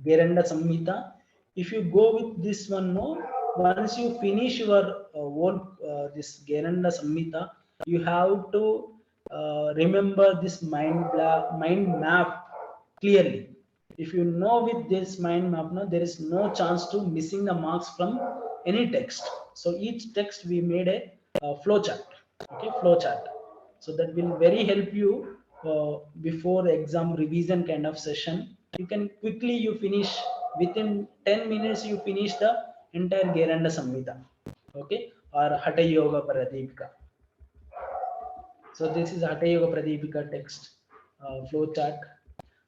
Geranda Samhita. If you go with this one, no, once you finish your whole this Geranda Samhita, you have to remember this mind map clearly. If you know with this mind map, no, there is no chance to missing the marks from any text. So each text we made a flow chart. Okay, flow chart. So that will very help you before the exam revision kind of session. You can quickly you finish within 10 minutes. You finish the entire Geranda Samhita. Okay, or Hatha Yoga Pradipika. So this is Hatha Yoga Pradipika text flow chart.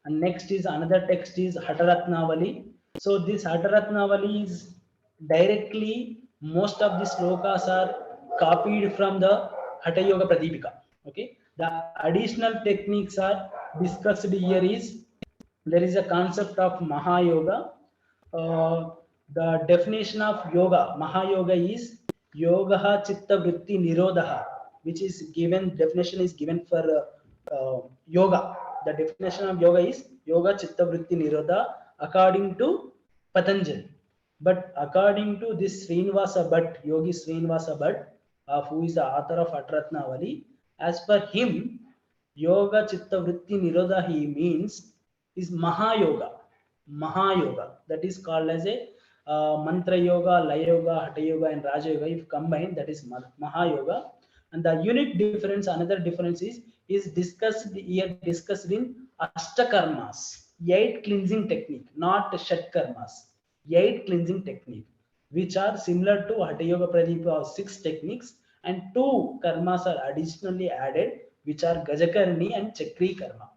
And next is another text is Hataratnavali. So this Hataratnavali is directly, most of the slokas are copied from the Hatha Yoga Pradipika. Okay, the additional techniques are discussed here is, there is a concept of Mahayoga. The definition of yoga, Mahayoga is Yogaha Chitta Vritti Nirodha, which is given, definition is given for yoga. The definition of yoga is Yoga Chitta Vritti Nirodha according to Patanjali. But according to this Srinivasa Bhatt, Yogi Srinivasa Bhatt, who is the author of Hataratnavali, as per him, Yoga Chitta Vritti Nirodha he means is Mahayoga. Mahayoga, that is called as a Mantra Yoga, Laya Yoga, Hatha Yoga, and Raja Yoga. If combined, that is Mahayoga. And the unique difference, another difference is discussed here, discussed in Ashtakarmas, 8 cleansing technique, not Shatkarmas, 8 cleansing technique, which are similar to Hatha Yoga Pradipika of 6 techniques, and 2 karmas are additionally added, which are Gajakarni and Chakri karma.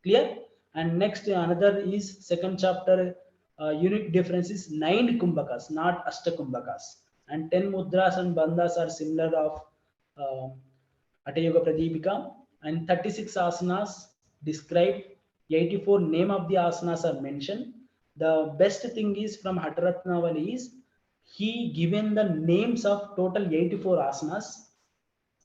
Clear? And next another is second chapter, unique difference is 9 kumbhakas, not Ashtakumbhakas, and 10 mudras and bandhas are similar of Hatha Yoga Pradipika, and 36 asanas described, 84 name of the asanas are mentioned. The best thing is from Hataratnavali is he given the names of total 84 asanas,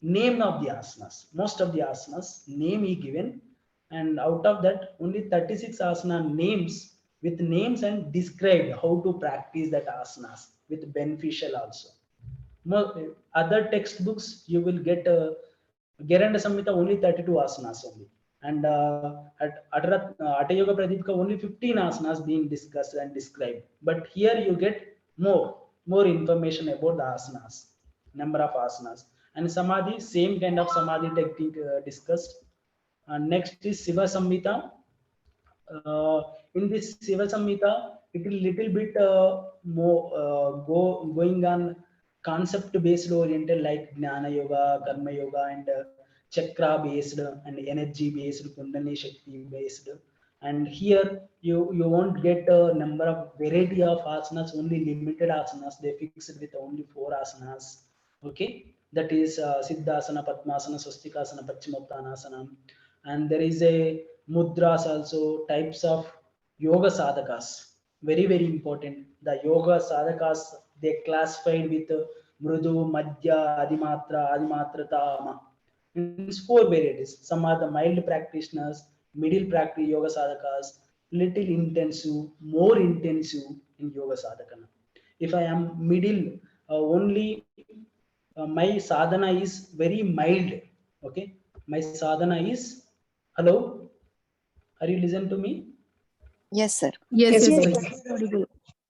name of the asanas, most of the asanas name he given, and out of that only 36 asana names with names and described how to practice that asanas with beneficial also. Other textbooks you will get Geranda Samhita only 32 asanas only, and at Hatha Yoga Pradipika only 15 asanas being discussed and described. But here you get more information about the asanas, number of asanas. And Samadhi, same kind of Samadhi technique discussed. And next is Shiva Samhita. In this Shiva Samhita, it is little bit more going on concept based oriented, like Jnana Yoga, Karma Yoga, and Chakra based, and energy based, Kundalini Shakti based. And here you won't get a number of variety of asanas, only limited asanas. They fixed with only 4 asanas. Okay, that is Siddhasana, Padmasana, Swastikasana, Paschimottanasana. And there is a mudras also, types of yoga sadhakas, very important. The yoga sadhakas they classified with mrudu, madhya, adimatra, tama. Means 4 varieties. Some are the mild practitioners, middle practice yoga sadhakas, little intensive, more intensive in yoga sadhakana. If I am middle, only my sadhana is very mild. Okay, my sadhana is, hello, are you listening to me? Yes, sir. Yes, Yes, sir. audible.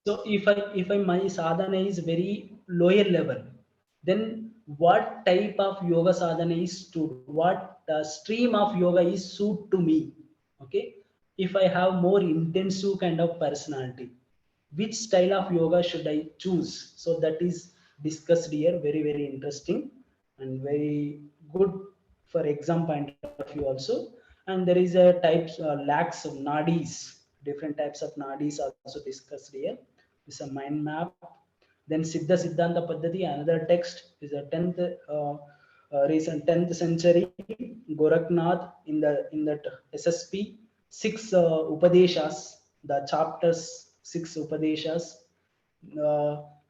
So if I my sadhana is very lower level, then what type of yoga sadhana is to what stream of yoga is suit to me? Okay, if I have more intensive kind of personality, which style of yoga should I choose? So that is discussed here. Very interesting and very good for exam point of view also. And there is a types lakhs of nadis, different types of nadis also discussed here. This is a mind map. Then Siddha Siddhanta Paddhati, another text, is a 10th recent 10th century. Gorakhnath in that SSP, 6 Upadeshas, the chapters, 6 Upadeshas.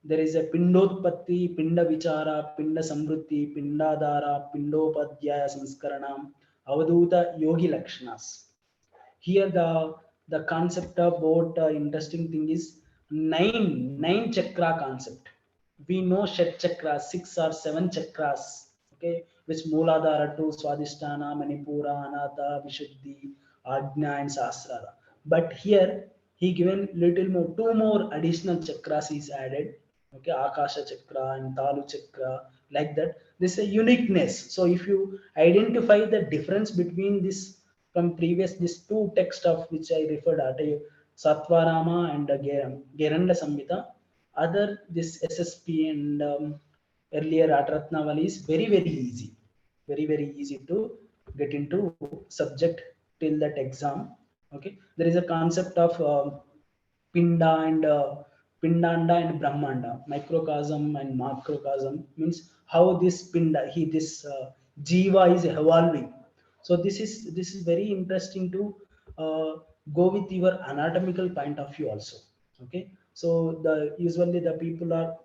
There is a Pindotpatti, Pinda Vichara, Pinda Samruddhi, Pindadhara, Pindopadhyaya Sanskaranam, Avaduta Yogi Lakshanas. Here the concept about interesting thing is nine chakra concept. We know Shat chakras, 6 or 7 chakras, okay, which Mooladhara to Swadhisthana, Manipura, Anata, Vishuddhi, Ajna and Sahasrara. But here he given little more, 2 more additional chakras is added, okay, Akasha chakra and Talu chakra, like that. This is a uniqueness. So if you identify the difference between this from previous these 2 texts of which I referred to, Satvarama and Geranda Samhita, other this SSP and earlier Atratnavali is very easy, very easy to get into subject till that exam. Okay, there is a concept of Pinda and Pindanda and Brahmanda, microcosm and macrocosm, means how this Pinda, this Jiva is evolving. So this is very interesting to go with your anatomical point of view also. Okay, so usually the people are,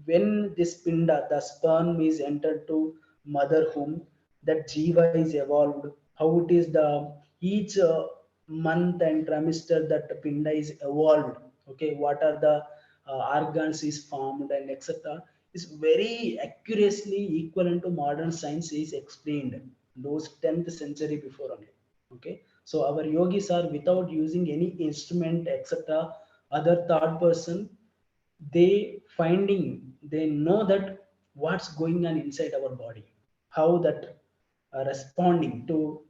when this Pinda, the sperm is entered to mother womb, that Jiva is evolved, how it is the each month and trimester that Pinda is evolved. Okay, what are the organs is formed and etc. is very accurately equivalent to modern science is explained those 10th century before only. Okay, so our yogis are without using any instrument etc. Other third person, they know that what's going on inside our body, how that responding to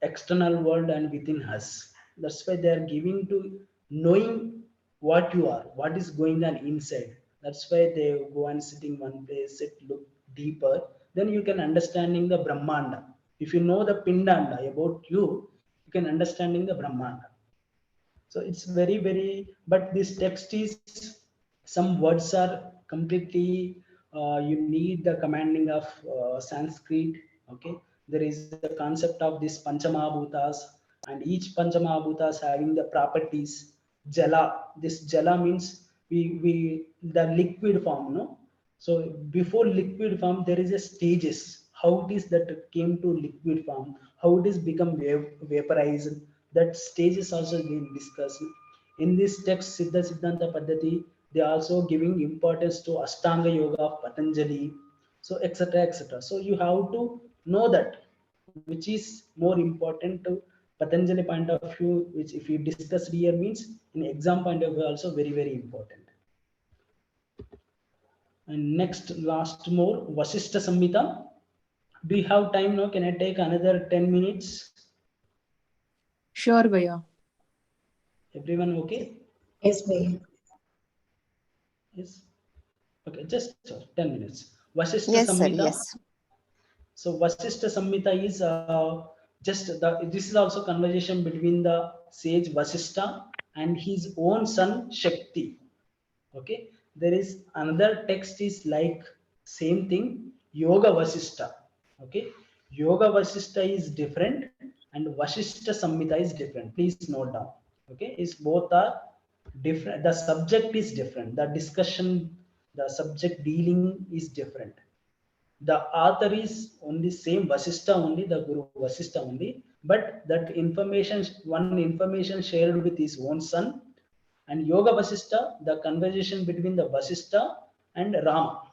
external world and within us. That's why they are giving to knowing what you are, what is going on inside. That's why they go and sit in one place, sit, look deeper. Then you can understanding the Brahmanda. If you know the Pindanda about you, you can understanding the Brahmanda. So it's very, but this text is, some words are completely, you need the commanding of Sanskrit. Okay, there is the concept of this Panchamahabhutas, and each Panchamahabhutas having the properties. Jala, this Jala means we the liquid form, no? So before liquid form, there is a stages. How it is that it came to liquid form, how it is become vaporized. That stage is also being discussed. In this text, Siddha Siddhanta Paddhati, they are also giving importance to Ashtanga Yoga of Patanjali, so etc. etc. So you have to know that which is more important to Patanjali point of view, which if you discuss here means in exam point of view also very important. And next, last more, Vasishtha Samhita. Do you have time now? Can I take another 10 minutes? Sure, Bhaiya. Everyone okay? Yes, Bhaiya. Yes. Okay, just 10 minutes. Vasishtha Yes, sir. Samhita. Yes. So Vasishtha Samhita is this is also conversation between the sage Vasishtha and his own son Shakti. Okay, there is another text is like same thing, Yoga Vasishtha. Okay, Yoga Vasishtha is different and Vasishtha Samhita is different. Please note down. Okay, is both are different. The subject is different. The discussion, the subject dealing is different. The author is only same Vasishtha only, the Guru Vasishtha only, but that information shared with his own son. And Yoga Vasishtha, the conversation between the Vasishtha and Rama,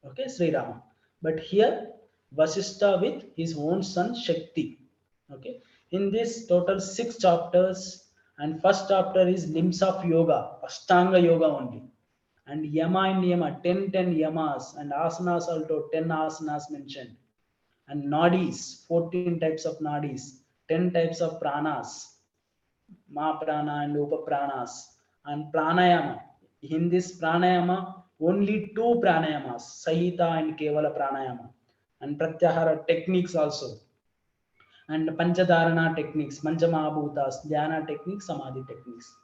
okay, Sri Rama. But here Vasishtha with his own son Shakti. Okay, in this total 6 chapters, and first chapter is limbs of yoga, Ashtanga yoga only, and Yama and Niyama, 10 yamas, and asanas also 10 asanas mentioned, and nadis, 14 types of nadis, 10 types of pranas, Ma prana and Upa pranas, and pranayama. In this pranayama, only 2 pranayamas, Sahita and Kevala pranayama, and Pratyahara techniques also, and Panchadharana techniques, Panchamahabhutas, Dhyana techniques, Samadhi techniques.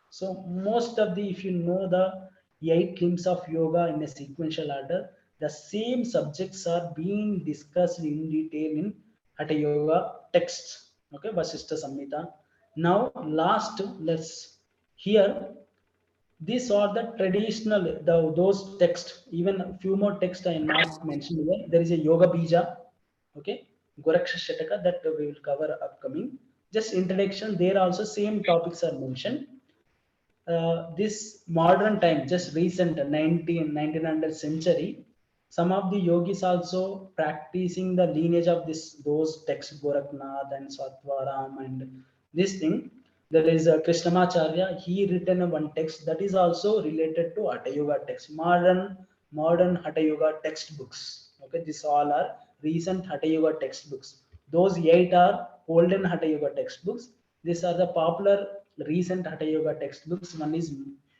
So most of the, if you know the 8 limbs of yoga in a sequential order. The same subjects are being discussed in detail in Hatha Yoga texts. Okay, Vasishtha Samhita. Now, last, let's hear. These are the traditional, those texts. Even a few more texts I am not mentioned here. There is a Yoga Bija, okay, Goraksha Shataka, that we will cover upcoming. Just introduction. There also same topics are mentioned. This modern time, just recent 1900 century, some of the yogis also practicing the lineage of those texts, Goraknath and Swatvaram and this thing. There is a Krishnamacharya, he written one text that is also related to Hatha Yoga text, modern Hatha Yoga textbooks. Okay, these all are recent Hatha Yoga textbooks. Those 8 are olden Hatha Yoga textbooks. These are the popular recent Hatha Yoga textbooks. One is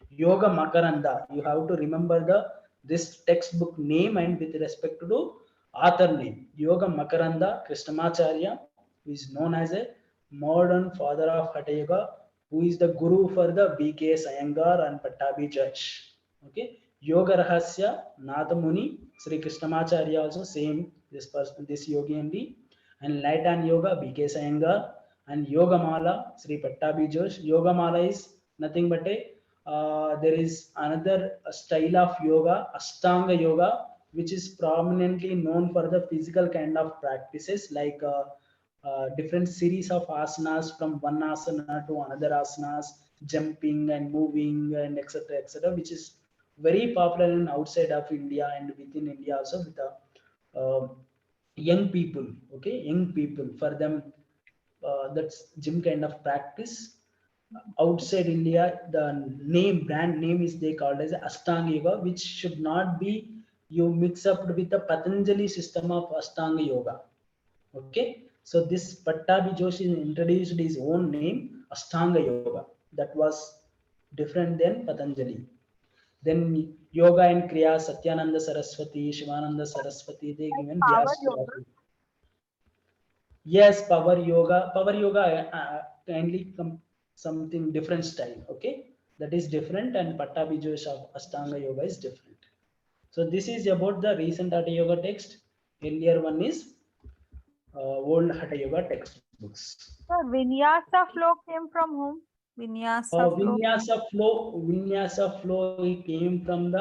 Yoga Makaranda. You have to remember this textbook name and with respect to author name. Yoga Makaranda Krishnamacharya, who is known as a modern father of Hatha Yoga, who is the guru for the BKS Iyengar and Pattabhi Church. Okay, Yoga Rahasya Nathamuni Sri Krishnamacharya also same, this person, this yogi only. And Light and Yoga BKS Iyengar, and Yoga Mala Sri Pattabhi Josh. Yoga Mala is nothing but a there is another style of yoga, Ashtanga Yoga, which is prominently known for the physical kind of practices like different series of asanas from one asana to another asanas, jumping and moving and etc., which is very popular in outside of India and within India also with the young people. Okay, young people, for them that's gym kind of practice. Outside India, the brand name is they called as Ashtanga Yoga, which should not be you mix up with the Patanjali system of Ashtanga Yoga. Okay, so this Pattabhi Joshi introduced his own name, Ashtanga Yoga. That was different than Patanjali. Then Yoga and Kriya, Satyananda Saraswati, Shivananda Saraswati, they given Power Vyas. yoga. Yes, Power Yoga. Power Yoga kindly something different style. Okay, that is different, and Pattabhi Joshi of Ashtanga Yoga is different. So this is about the recent Hatha Yoga text. Earlier one is old Hatha Yoga textbooks. So Vinyasa flow came from whom? Vinyasa flow. Vinyasa flow it came from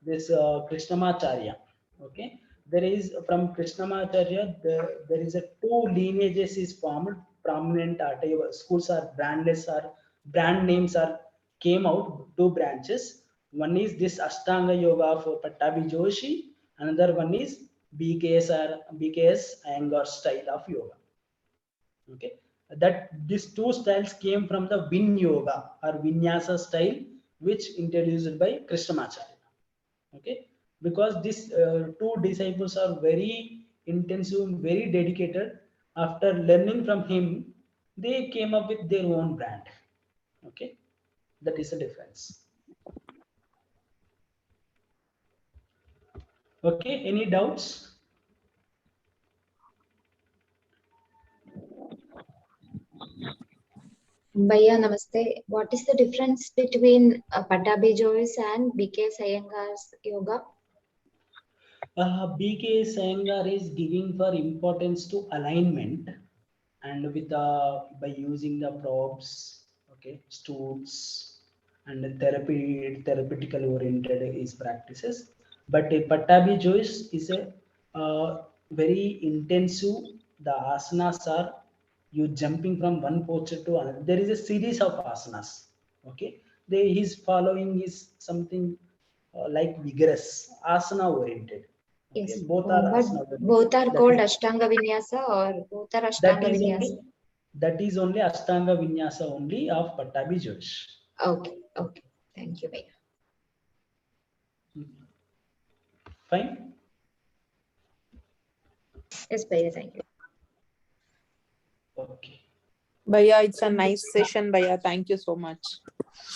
this Krishnamacharya. Okay, there is from Krishnamacharya there is a two lineages is formed. Prominent Hatha Yoga schools are brand names are came out, two branches. One is this Ashtanga Yoga for Pattabhi Joshi. Another one is BKS Iyengar style of yoga. Okay, that these two styles came from the Vin Yoga or Vinyasa style, which introduced by Krishnamacharya. Okay, because these two disciples are very intensive, very dedicated. After learning from him, they came up with their own brand. Okay, that is the difference. Okay, any doubts? Bhaiya, namaste. What is the difference between Pattabhi Jois and BK Iyengar's yoga? BK Iyengar is giving for importance to alignment and with by using the props, okay, stools and therapeutical oriented is practices. But Pattabhi Jois is a very intensive. The asanas are you jumping from one posture to another. There is a series of asanas. Okay, he's following is something like vigorous asana oriented. Okay, Yes, both are but asana oriented. both are That called is, Ashtanga Vinyasa or both are that Ashtanga is Vinyasa? only that is only Ashtanga Vinyasa only of Pattabhi Joshi. Okay, okay. Thank you, Bhaiya. Fine. Yes, Bhaiya, thank you. Okay. Bhaiya, it's a nice session, Bhaiya. Thank you so much.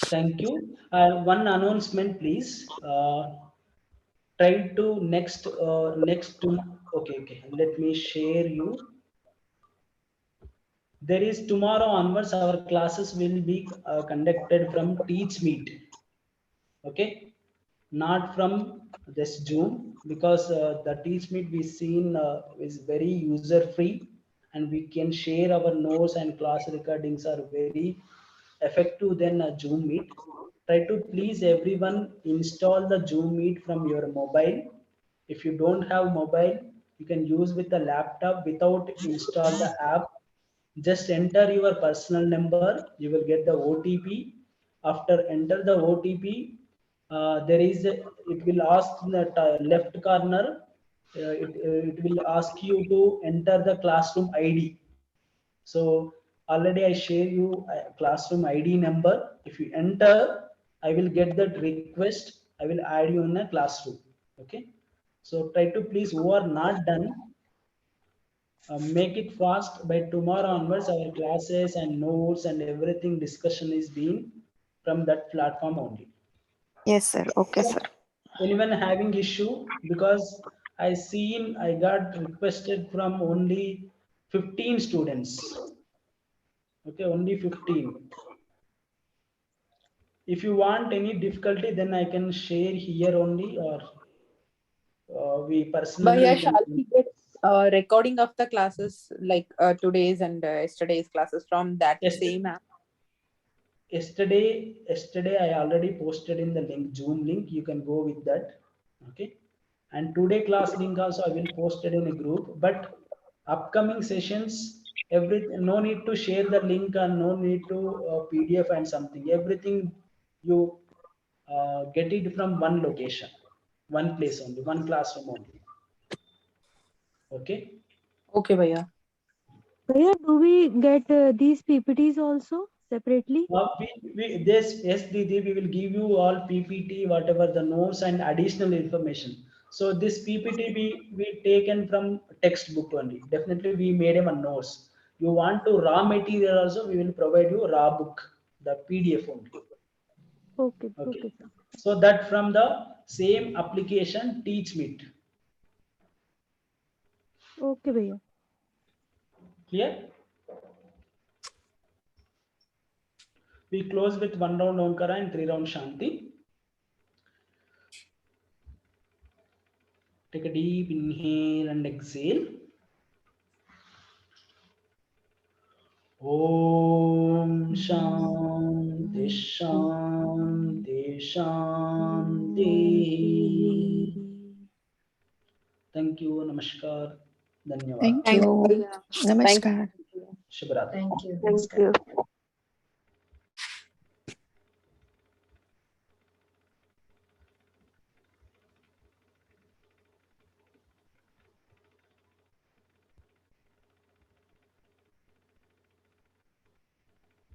Thank you. One announcement, please. Try to next okay. Let me share you. There is tomorrow onwards our classes will be conducted from Teach Meet. Okay. not from this Zoom, because the TeachMeet we seen is very user free, and we can share our notes and class recordings are very effective than a Zoom Meet. Try to please everyone install the Zoom Meet from your mobile. If you don't have mobile, you can use with the laptop without install the app. Just enter your personal number, you will get the OTP. After enter the OTP, there is it will ask in the left corner, it will ask you to enter the classroom ID. So already I share you a classroom ID number. If you enter, I will get that request. I will add you in a classroom. Okay. So try to please, who are not done, make it fast. By tomorrow onwards, our classes and notes and everything discussion is being from that platform only. Yes, sir. Okay, sir. Anyone having issue? Because I got requested from only 15 students. Okay, only 15. If you want any difficulty, then I can share here only, or we personally Bhaiya, we can. shall we get recording of the classes like today's and yesterday's classes from that Yes, same app? yesterday I already posted in the link, Zoom link. You can go with that. Okay, and today class link also I will post it in a group. But upcoming sessions, no need to share the link and no need to PDF and something. Everything you get it from one location, one place only, one classroom only. Okay. Okay, Bhaiya. Bhaiya, do we get these PPTs also separately? Yes, Didi, we will give you all PPT, whatever the notes and additional information. So this PPT we taken from textbook only. Definitely we made him a notes. You want to raw material also, we will provide you raw book, the PDF only. Okay, Okay. okay, sir. So that from the same application TeachMeet. Okay, Bhaiya. Clear? We close with 1 round Omkara and 3 round Shanti. Take a deep inhale and exhale. Om Shanti Shanti Shanti. Thank you. Namaskar. Dhanyawad. Thank you. Bhaiya. Namaskar. Shubhratri. Thank you. Thank you.